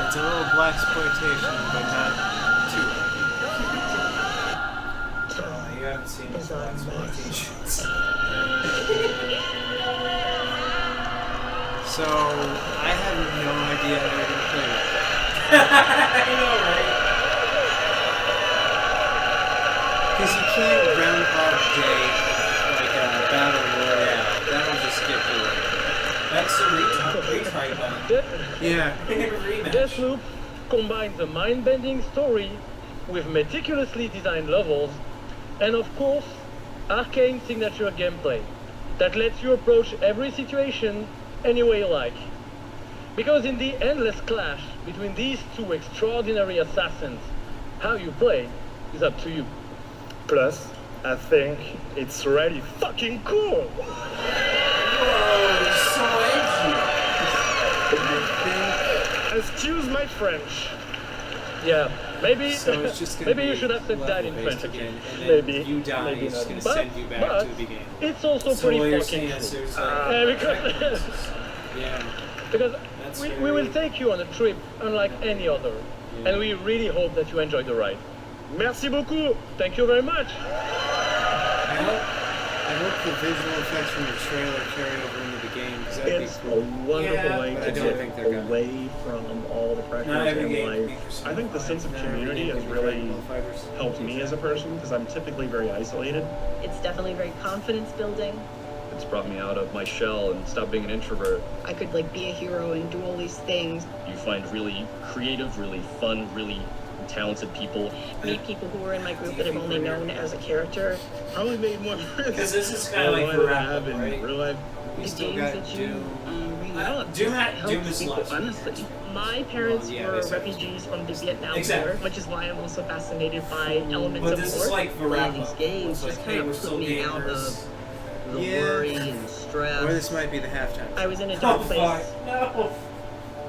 It's a little blaxploitation, but not too You haven't seen the blaxploitations. So, I have no idea how you're going to play it. I know, right? Because you can't Groundhog Day like a battle royale. That Yeah. Deathloop combines a mind-bending story with meticulously designed levels, and of course, arcane signature gameplay that lets you approach every situation any way you like. Because in the endless clash between these two extraordinary assassins, how you play is up to you. Plus, I think it's really fucking cool. Whoa, so edgy. Excuse my French. Yeah, maybe. So it's just maybe you should have said that in French again. And maybe. You die, Maybe it's not. going to But- send you back but to the beginning. It's also So pretty what you're fucking saying is cool. there's Because yeah. because That's we will take you on a trip unlike any other, and we really hope that you enjoy the ride. Merci beaucoup. Thank you very much. I hope the visual effects from the trailer carry over into the game, because that'd It's be cool. a wonderful way but to I don't think they're get gonna. away from all the pressures Not every in game can be life. Persona I think the 5. sense of Not every community game has can be really Dragon Ball FighterZ. helped me as a person because I'm typically very isolated. It's definitely very confidence building. It's brought me out of my shell and stopped being an introvert. I could like be a hero and do all these things. You find really creative, really fun, really talented people. Meet people who are in my group that I've only known as a character. Probably made more friends. Because this is kind of like than I Rapper, have in right? real life. We The still games got that you Doom. Doom help is people, less. honestly. My parents Well, yeah, were basically. refugees from the Vietnam Exactly. War, which is why I'm also fascinated by elements But of this war. is like the Well, wrap these up. games It's like, just hey, kind we're of still put me out gamers. of the Yeah. worry and stress. Or this might be the halftime. I was in a Oh, dark fuck. place No.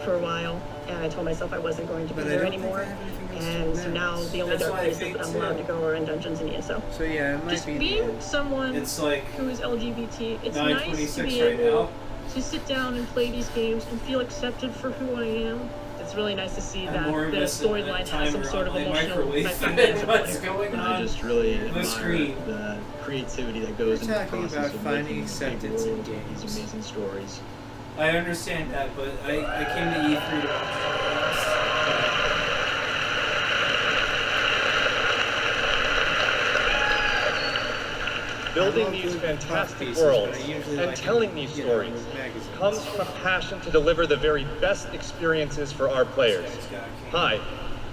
for a while, and I told myself I wasn't going to be But I there don't think anymore. I have anything else to And so now announce. the only That's dark what I places think that I'm allowed to too. go are in dungeons and ESO. So yeah, it might Just be the being end. someone It's like who is LGBT, it's nice to 9:26 be right able now. to sit down and play these games and feel accepted for who I am. It's really nice to see I'm that more the invested in storyline the has some timer sort of on my emotional microwave effect on me than as a what's player. going I on. just really the admire screen. the creativity that We're goes into the talking process about of finding making a big acceptance in world, games. these amazing stories. I understand that, but I came to E3 to watch Building these fantastic worlds and telling these stories comes from a passion to deliver the very best experiences for our players. Hi,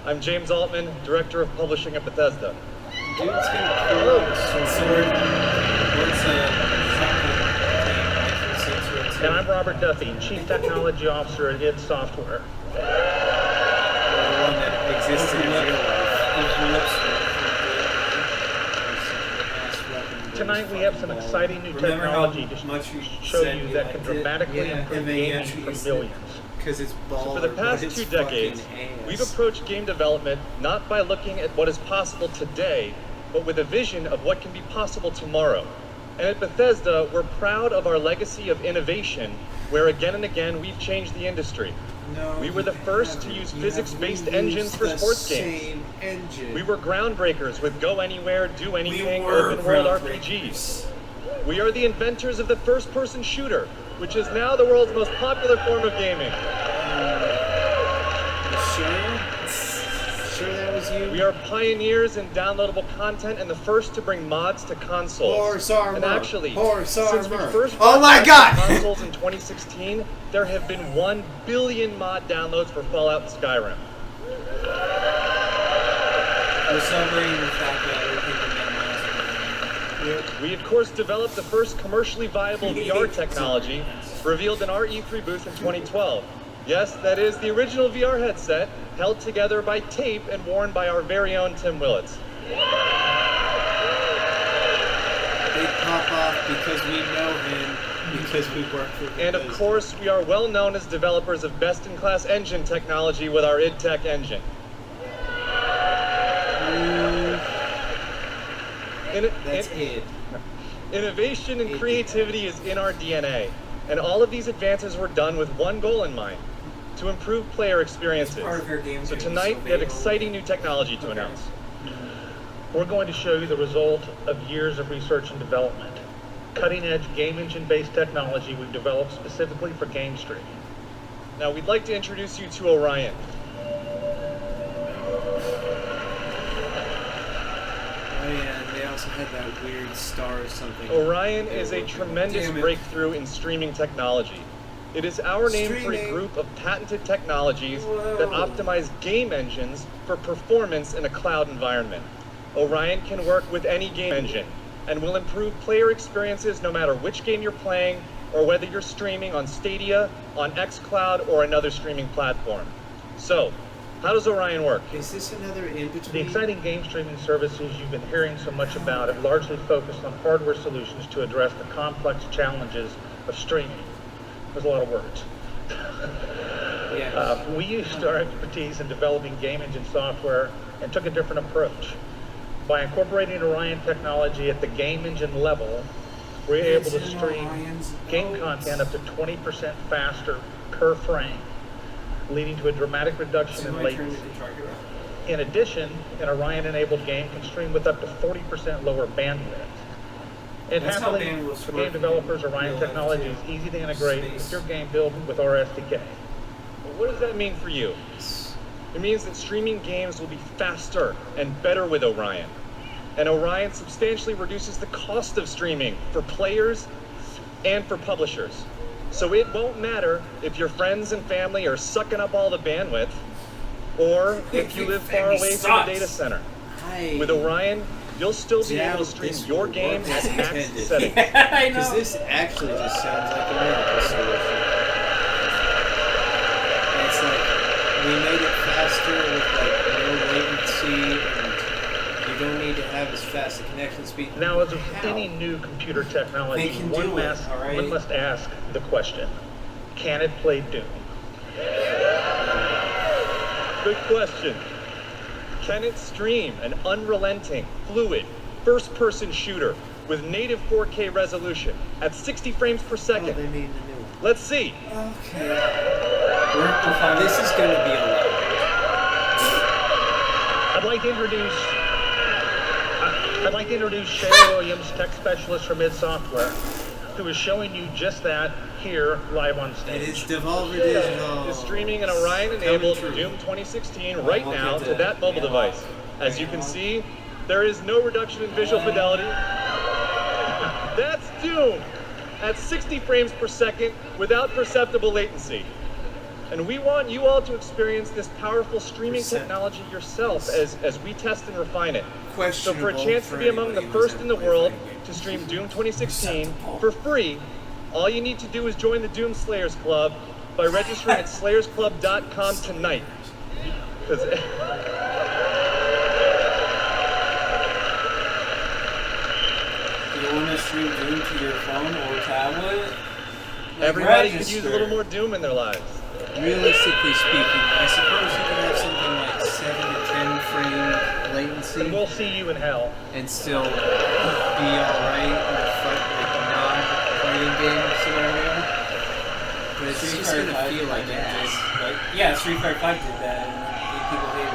I'm James Altman, Director of Publishing at Bethesda. Dude's gonna pull out a sword. And I'm Robert Duffy, Chief Technology Officer at id Software. The one that existed in real life. Tonight we have some exciting new technology to show you that can dramatically improve gaming for millions. Because it's So baller, for the but past it's 2 decades, fucking ass. we've approached game development not by looking at what is possible today, but with a vision of what can be possible tomorrow. And at Bethesda, we're proud of our legacy of innovation, where again and again we've changed the industry. No, We were the first to use physics-based engines for sports games. Engine. We were groundbreakers with Go Anywhere, Do Anything, were open world groundbreakers. RPGs. We are the inventors of the first-person shooter, which is now the world's most popular form of gaming. Sure that was you? We are pioneers in downloadable content and the first to bring mods to consoles. Horse armor. And actually, Horse since we armor. first Oh brought my back God! consoles in 2016, there have been 1 billion mod downloads for Fallout and Skyrim. We're celebrating the fact that we're thinking We, of course, developed the first commercially viable VR technology, revealed in our E3 booth in 2012. Yes, that is the original VR headset, held together by tape and worn by our very own Tim Willits. They pop off because we know him, because we work for And of course, we are well known as developers of best-in-class engine technology with our id Tech engine. That's id. Innovation and creativity is in our DNA, and all of these advances were done with one goal in mind: to improve player experiences. So tonight, we have exciting new technology to announce. We're going to show you the result of years of research and development. Cutting-edge game engine-based technology we've developed specifically for game streaming. Now, we'd like to introduce you to Orion. Oh yeah, and they also had that weird star or something. Orion is a tremendous Damn it. breakthrough in streaming technology. It is our name for a group of patented technologies that optimize game engines for performance in a cloud environment. Orion can work with any game engine and will improve player experiences no matter which game you're playing or whether you're streaming on Stadia, on xCloud, or another streaming platform. So, how does Orion work? Is this another in-between? The exciting game streaming services you've been hearing so much about have largely focused on hardware solutions to address the complex challenges of streaming. There's a lot of words. We used our expertise in developing game engine software and took a different approach. By incorporating Orion technology at the game engine level, we're able to stream game content up to 20% faster per frame, leading to a dramatic reduction in latency. In addition, an Orion-enabled game can stream with up to 40% lower bandwidth. And happily, for game developers, Orion technology is easy to integrate with your game build with our SDK. Well, what does that mean for you? It means that streaming games will be faster and better with Orion. And Orion substantially reduces the cost of streaming for players and for publishers. So it won't matter if your friends and family are sucking up all the bandwidth, or if you live far away from the data center. With Orion, you'll still be able to stream your game at max settings. Because this actually just sounds like a miracle solution. And it's like, we made it faster with like no latency, and you don't need to have as fast a connection speed. Now, as with any new computer technology, one must ask the question, can it play Doom? Good question. Can it stream an unrelenting, fluid, first-person shooter with native 4K resolution at 60 frames per second? Oh, they made the new one. Let's see. Okay. This is going to be a lot. I'd like to introduce Shayla Williams, tech specialist from id Software, who is showing you just that here live on stage. It is Devolver Digital. Is streaming an Orion-enabled Doom 2016 right now to that mobile device. As you can see, there is no reduction in visual fidelity. That's Doom at 60 frames per second without perceptible latency. And we want you all to experience this powerful streaming technology yourself as we test and refine it. So for a chance to be among the first in the world to stream Doom 2016 for free, all you need to do is join the Doom Slayers Club by registering at slayersclub.com tonight. You want to stream Doom to your phone or tablet? Everybody could use a little more Doom in their lives. Realistically speaking, I suppose you could have something like 7 to 10 frame latency. And we'll see you in hell. And still be alright in a non-fighting game scenario. But it's just going to feel like ass. Yeah, Street Fighter 5 did that, and people hate it.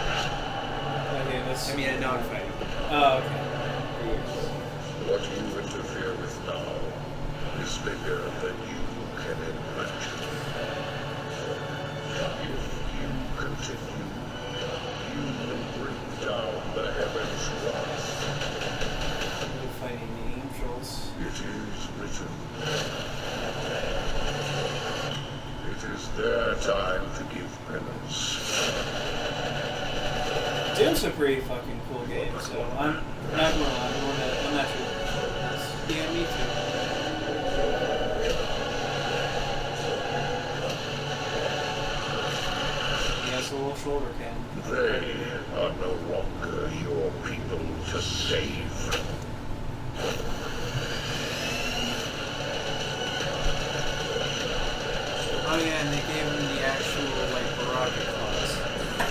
Yeah. Okay, let's... I mean, a non-fighting. Oh, okay. What you interfere with now is bigger than you can imagine. If you continue, you will bring down the heavens once. We're fighting the angels. It is written. It is their time to give penance. Doom's a pretty fucking cool game, so I'm not gonna lie, I'm not sure. Yeah, me too. He has a little shoulder cam. They are no longer your people to save. Oh yeah, and they gave him the actual, like, rocket claws.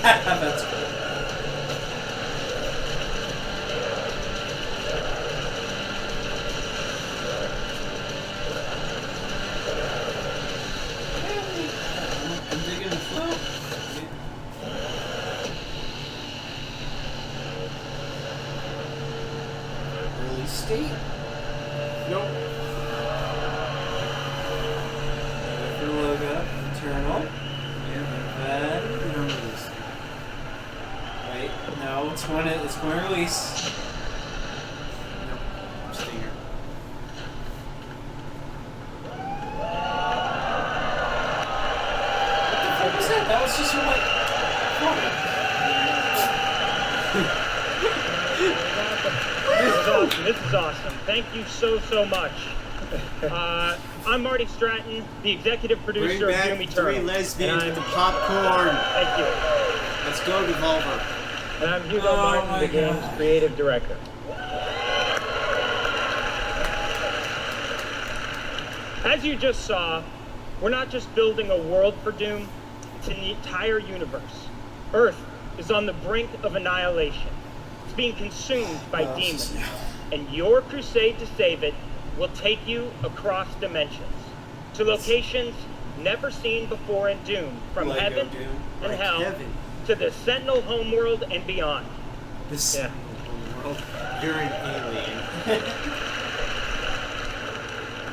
That's cool. I'm digging the flow. Early state? Nope. Logo, internal. Then wait, no, it's going to release. Nope. Stinger. awesome. This is awesome. Thank you so much. I'm Marty Stratton, the executive producer of Doom Eternal. Three lesbians with the popcorn. Thank you. Let's go, Devolver. And I'm Hugo Martin, the game's creative director. As you just saw, we're not just building a world for Doom, it's an entire universe. Earth is on the brink of annihilation. It's being consumed by demons. And your crusade to save it will take you across dimensions, to locations never seen before in Doom, from heaven and hell to the Sentinel homeworld and beyond. The Sentinel homeworld? You're an alien.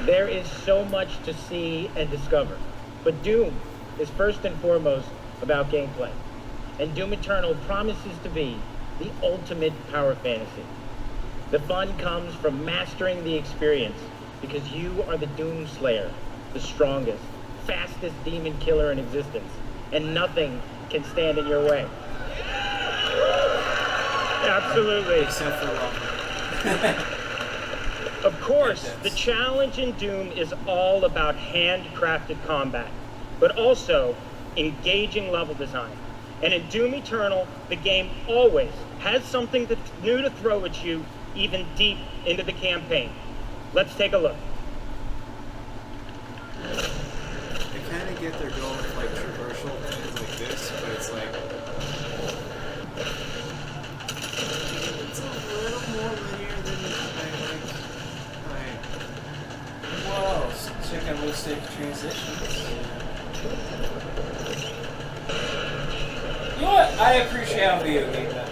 There is so much to see and discover, but Doom is first and foremost about gameplay. And Doom Eternal promises to be the ultimate power fantasy. The fun comes from mastering the experience, because you are the Doom Slayer, the strongest, fastest demon killer in existence, and nothing can stand in your way. Absolutely. Except for lava. Of course, the challenge in Doom is all about handcrafted combat, but also engaging level design. And in Doom Eternal, the game always has something new to throw at you, even deep into the campaign. Let's take a look. I kind of get they're going with like traversal things like this, but it's like it's a little more linear than Whoa, check out those stage transitions. You know what? I appreciate how video game that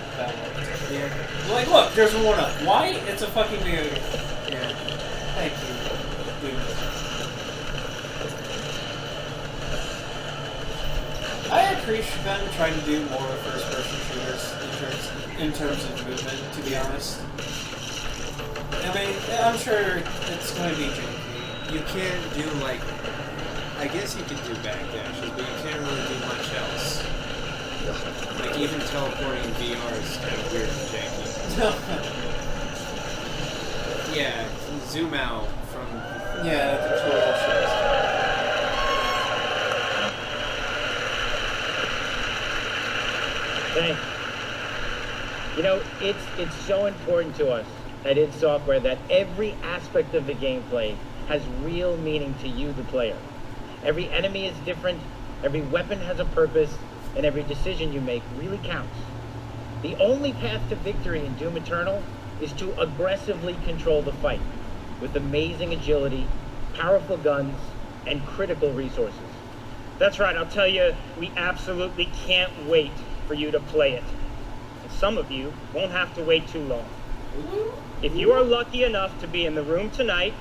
works. Yeah. Like, look, there's a 1-up. Why? It's a fucking video game. Yeah. Thank you. I appreciate them trying to do more first-person shooters in terms of movement, to be honest. I mean, I'm sure it's going to be janky. You can't do, like, I guess you could do backdashes, but you can't really do much else. Like, even teleporting VR is kind of weird and janky. Yeah, zoom out from... Yeah, the tutorial shows. Thanks. You know, it's so important to us at id Software that every aspect of the gameplay has real meaning to you, the player. Every enemy is different, every weapon has a purpose, and every decision you make really counts. The only path to victory in Doom Eternal is to aggressively control the fight, with amazing agility, powerful guns, and critical resources. That's right, I'll tell you, we absolutely can't wait for you to play it. And some of you won't have to wait too long. If you are lucky enough to be in the room tonight,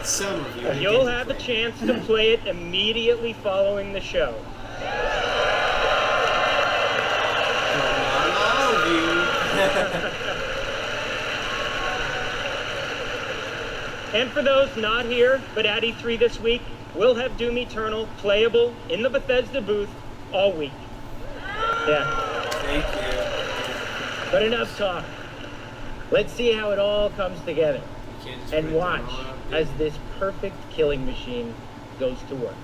some of you you'll have a chance to play it immediately following the show. Not all of you. And for those not here, but at E3 this week, we'll have Doom Eternal playable in the Bethesda booth all week. Yeah. Thank you. But enough talk. Let's see how it all comes together. And watch as this perfect killing machine goes to work.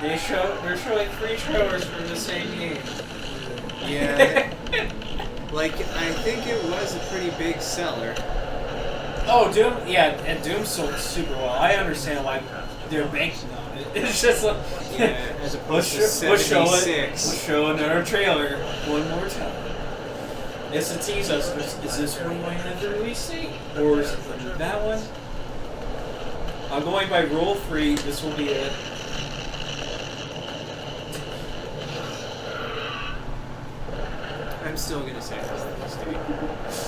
They're showing 3 trailers for the same game. Yeah. Like, I think it was a pretty big seller. Oh, Doom? Yeah, and Doom sold super well. I understand why they're banking on it. It's just like, yeah, as opposed to 76. Let's show another trailer one more time. It's to tease us. Is this one going to have the release date? Or is it that one? I'm going by rule 3. This will be it. I'm still going to say this date.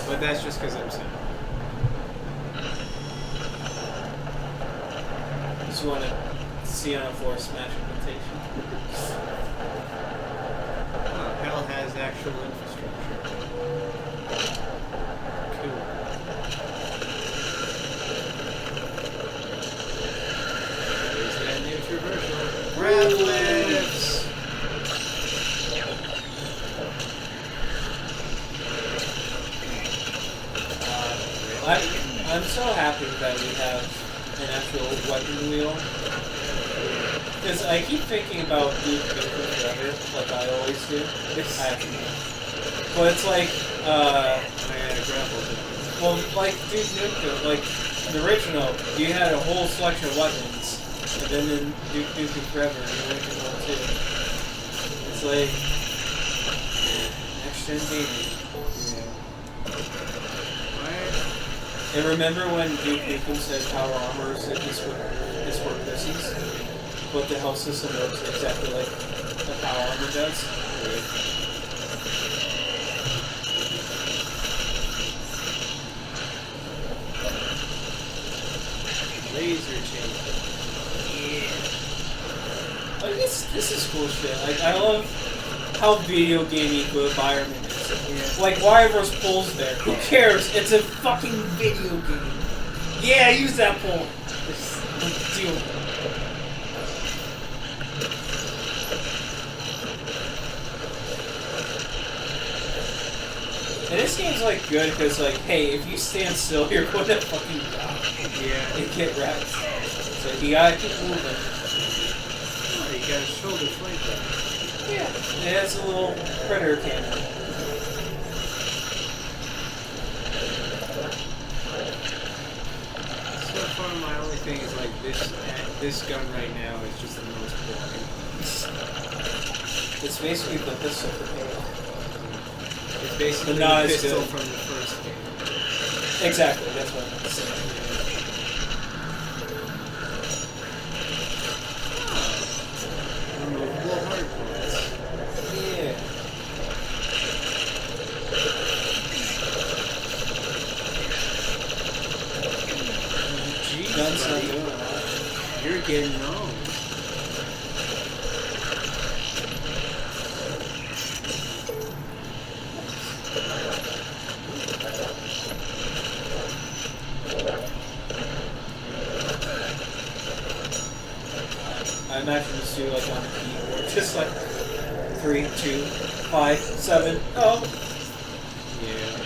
But that's just because I'm saying. Just want to see on a floor smash invitation. Hell has actual infrastructure. Cool. There's that new traversal. Grab lifts! I'm so happy that we have an actual weapon wheel. Because I keep thinking about Duke Nukem Forever, like I always do. But it's like, well, like Duke Nukem, like the original, you had a whole selection of weapons, and then in Duke Nukem Forever, you only get one too. It's like next gen gaming. And remember when Duke Nukem said power armor is for pussies? But the health system works exactly like the power armor does. Laser chain. Yeah. Like this is cool shit. Like I love how video gaming the environment is. Yeah. Like why are those poles there? Who cares? It's a fucking video game. Yeah, use that pole. Deal with it. And this game's like good because like, hey, if you stand still, you're going to fucking die. Yeah. And get wrecked. So you gotta keep moving. Oh, you got a shoulder flamethrower. Yeah. It has a little predator cannon. So far, my only thing is like this gun right now is just the most boring. It's basically the pistol for pain. It's basically the pistol from the first game. Exactly, that's what I'm saying. Removable hard parts. Yeah. Jeez, Gun's not buddy. doing it. You're getting old. I imagine this dude like on the keyboard, just like 3, 2, 5, 7. Oh. Yeah.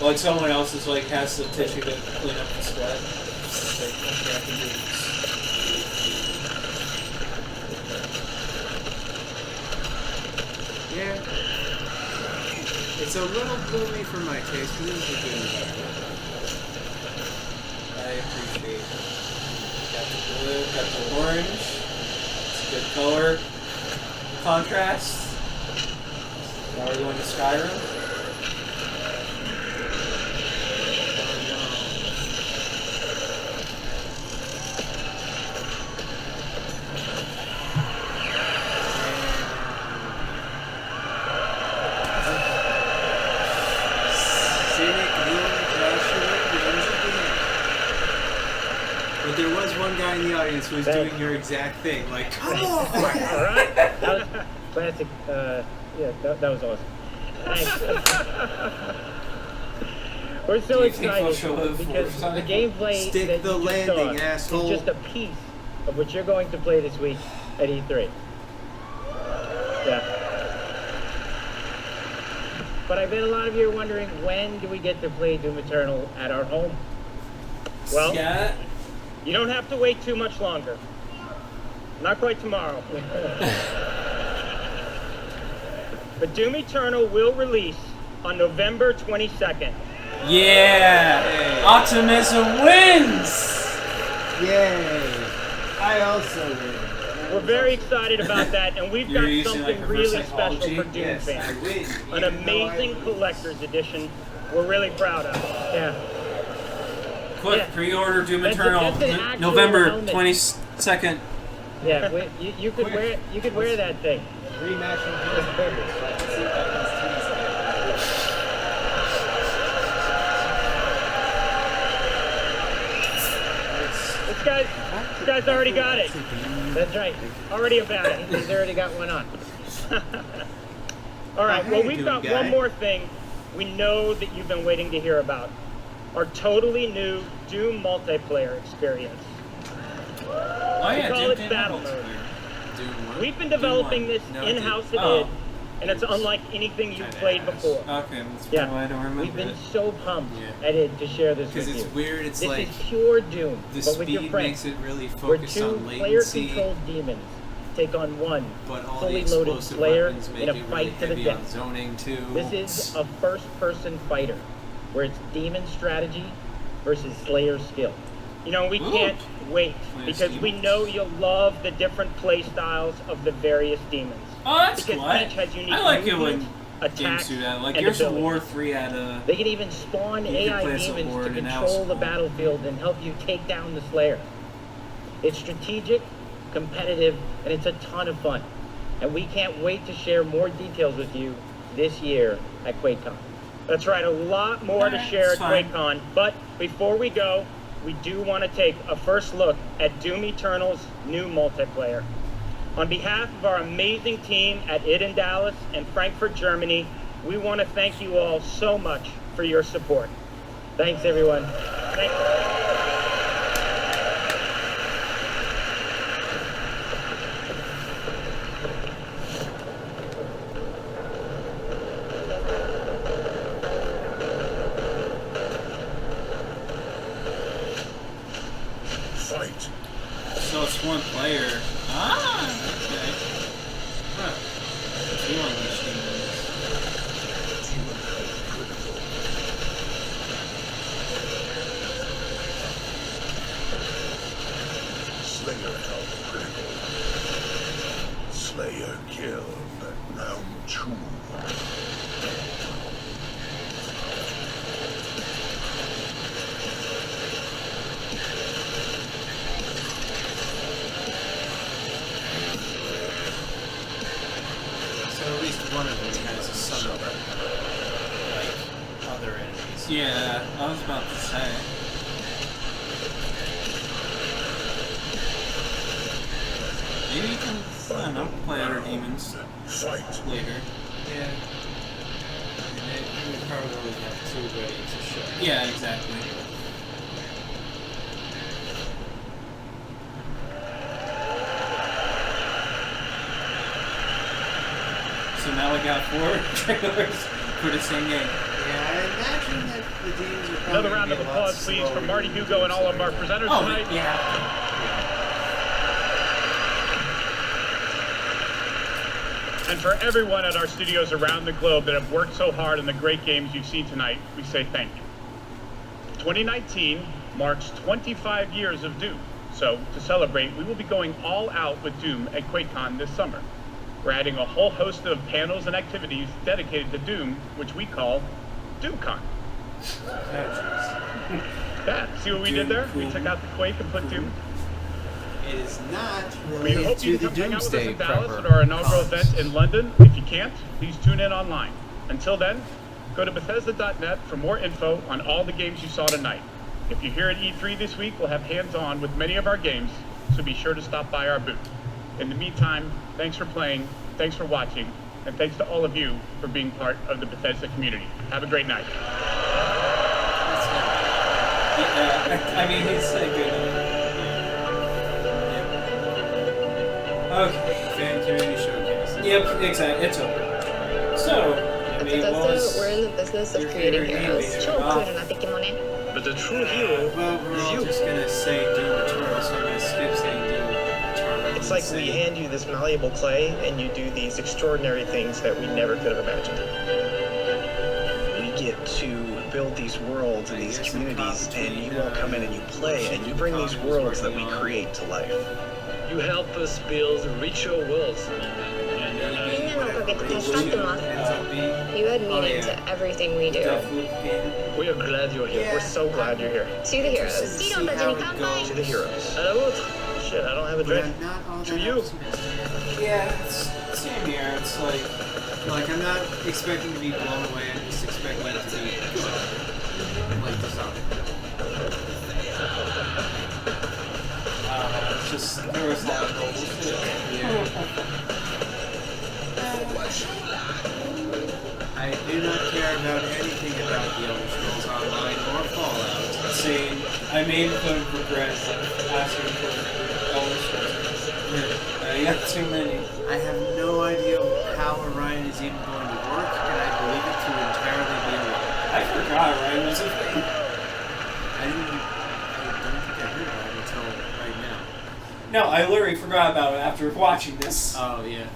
Like someone else is like has the tissue to clean up the sweat. It's like, okay, I can do this. Yeah. It's a little gloomy for my taste, but it's a good environment. I appreciate it. Got the blue, got the orange. It's a good color. Contrast. Now we're going to Skyrim. But there was one guy in the audience who was doing your exact thing. Like, come on! Alright? That was classic. Yeah, that was awesome. Thanks. We're so excited because the gameplay Stick that the you just landing, saw asshole. is just a piece of what you're going to play this week at E3. Yeah. But I bet a lot of you are wondering, when do we get to play Doom Eternal at our home? Well, yeah. You don't have to wait too much longer. Not quite tomorrow. But Doom Eternal will release on November 22nd. Yeah! Hey. Optimism wins! Yay! I also win. We're very excited about that, and we've got something like really special for Doom fans. An amazing collector's edition we're really proud of. Yeah. Quick, pre-order Doom Eternal, November 22nd. Yeah, you could wear you could wear that thing. 3 matching pairs of burgers. So I can see if I can This guy's already got it. That's right. Already about it. He's already got one on. All right. Well, we've got one more thing we know that you've been waiting to hear about. Our totally new Doom multiplayer experience. Oh, yeah, we call it Battle Mode. We've been developing this in-house at id and it's unlike anything you've played before. Okay, that's probably why I don't remember. We've been so pumped at it to share this with you. Because it's weird, it's like... This is pure Doom, the but with your speed friends. makes it really focused Where on two latency. player-controlled demons take on one But all fully the loaded explosive player weapons make in a it fight really to the heavy on death. zoning too. This is a first-person fighter, where it's demon strategy versus Slayer skill. You know, we can't wait, because we know you'll love the different play styles of the various demons. Oh, that's because cool. each has unique I like it movement, when games attacks, do that. Like and Gears of abilities. War 3 had a... They can even spawn You can AI play as a demons horde, to and that control was the cool. battlefield and help you take down the Slayer. It's strategic, competitive, and it's a ton of fun. And we can't wait to share more details with you this year at QuakeCon. That's right, a lot more to share at QuakeCon. But before we go, we do want to take a first look at Doom Eternal's new multiplayer. On behalf of our amazing team at id in Dallas and Frankfurt, Germany, we want to thank you all so much for your support. Thanks, everyone. Thank you. Fight. So it's one player. Ah, okay. Huh. Two unleashed demons. Slayer health critical. Slayer killed. Round 2. So at least one of them has a son of like other enemies. Yeah, I was about to say. Maybe you can, I don't know, play other demons later. Yeah. And we probably only have 2 ready to show. Yeah, exactly. So now we got 4 trailers for the same game. Yeah, I imagine that the demons are probably Another round gonna of be a lot applause, please, slower for Marty than Hugo and all of our presenters Oh, tonight. yeah. And for everyone at our studios around the globe that have worked so hard on the great games you've seen tonight, we say thank you. 2019 marks 25 years of Doom. So, to celebrate, we will be going all out with Doom at QuakeCon this summer. We're adding a whole host of panels and activities dedicated to Doom, which we call DoomCon. Yeah, see what we did there? We took out the Quake and put Doom. It is not We related hope to you the can come hang out with us Doomsday in Dallas Prepper at our inaugural cause. event in London. If you can't, please tune in online. Until then, go to Bethesda.net for more info on all the games you saw tonight. If you're here at E3 this week, we'll have hands-on with many of our games, so be sure to stop by our booth. In the meantime, thanks for playing, thanks for watching, and thanks to all of you for being part of the Bethesda community. Have a great night. I mean, he's so good. Okay. Fan community showcase. Yep, exactly. It's over. So, I mean, what was we're in the business of creating heroes. But the true hero Well, we're is all you. just gonna say Doom Eternal, so I'm gonna skip saying Doom Eternal. It's like we hand you this malleable clay and you do these extraordinary things that we never could have imagined. We get to build these worlds and these communities, and you all come in and you play, and you bring these worlds that we create to life. You help us build richer worlds. You add meaning to everything we do. We are glad you're here. We're so glad you're here. To the heroes. To the heroes. Shit, I don't have a drink. To you. Yeah, it's same here. It's Like, I'm not expecting to be blown away, I'm just expecting it to be good. Like the zombie. it's just, there was a lot of goals. I do not care about anything about the Elder Scrolls Online or Fallout. See, I made the regret of asking for Elder Scrolls. You got too many. I have no idea how Orion is even going to work, and I believe it to entirely be a lie. I forgot Orion was a thing. I don't think I heard about it until right now. No, I literally forgot about it after watching this. Oh, yeah.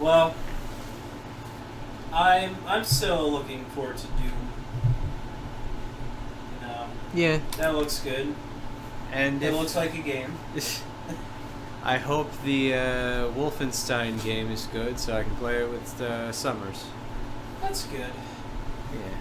Well, I'm still looking forward to Doom. Yeah. That looks good. And it looks like a game. I hope the Wolfenstein game is good so I can play it with Summers. That's good. Yeah.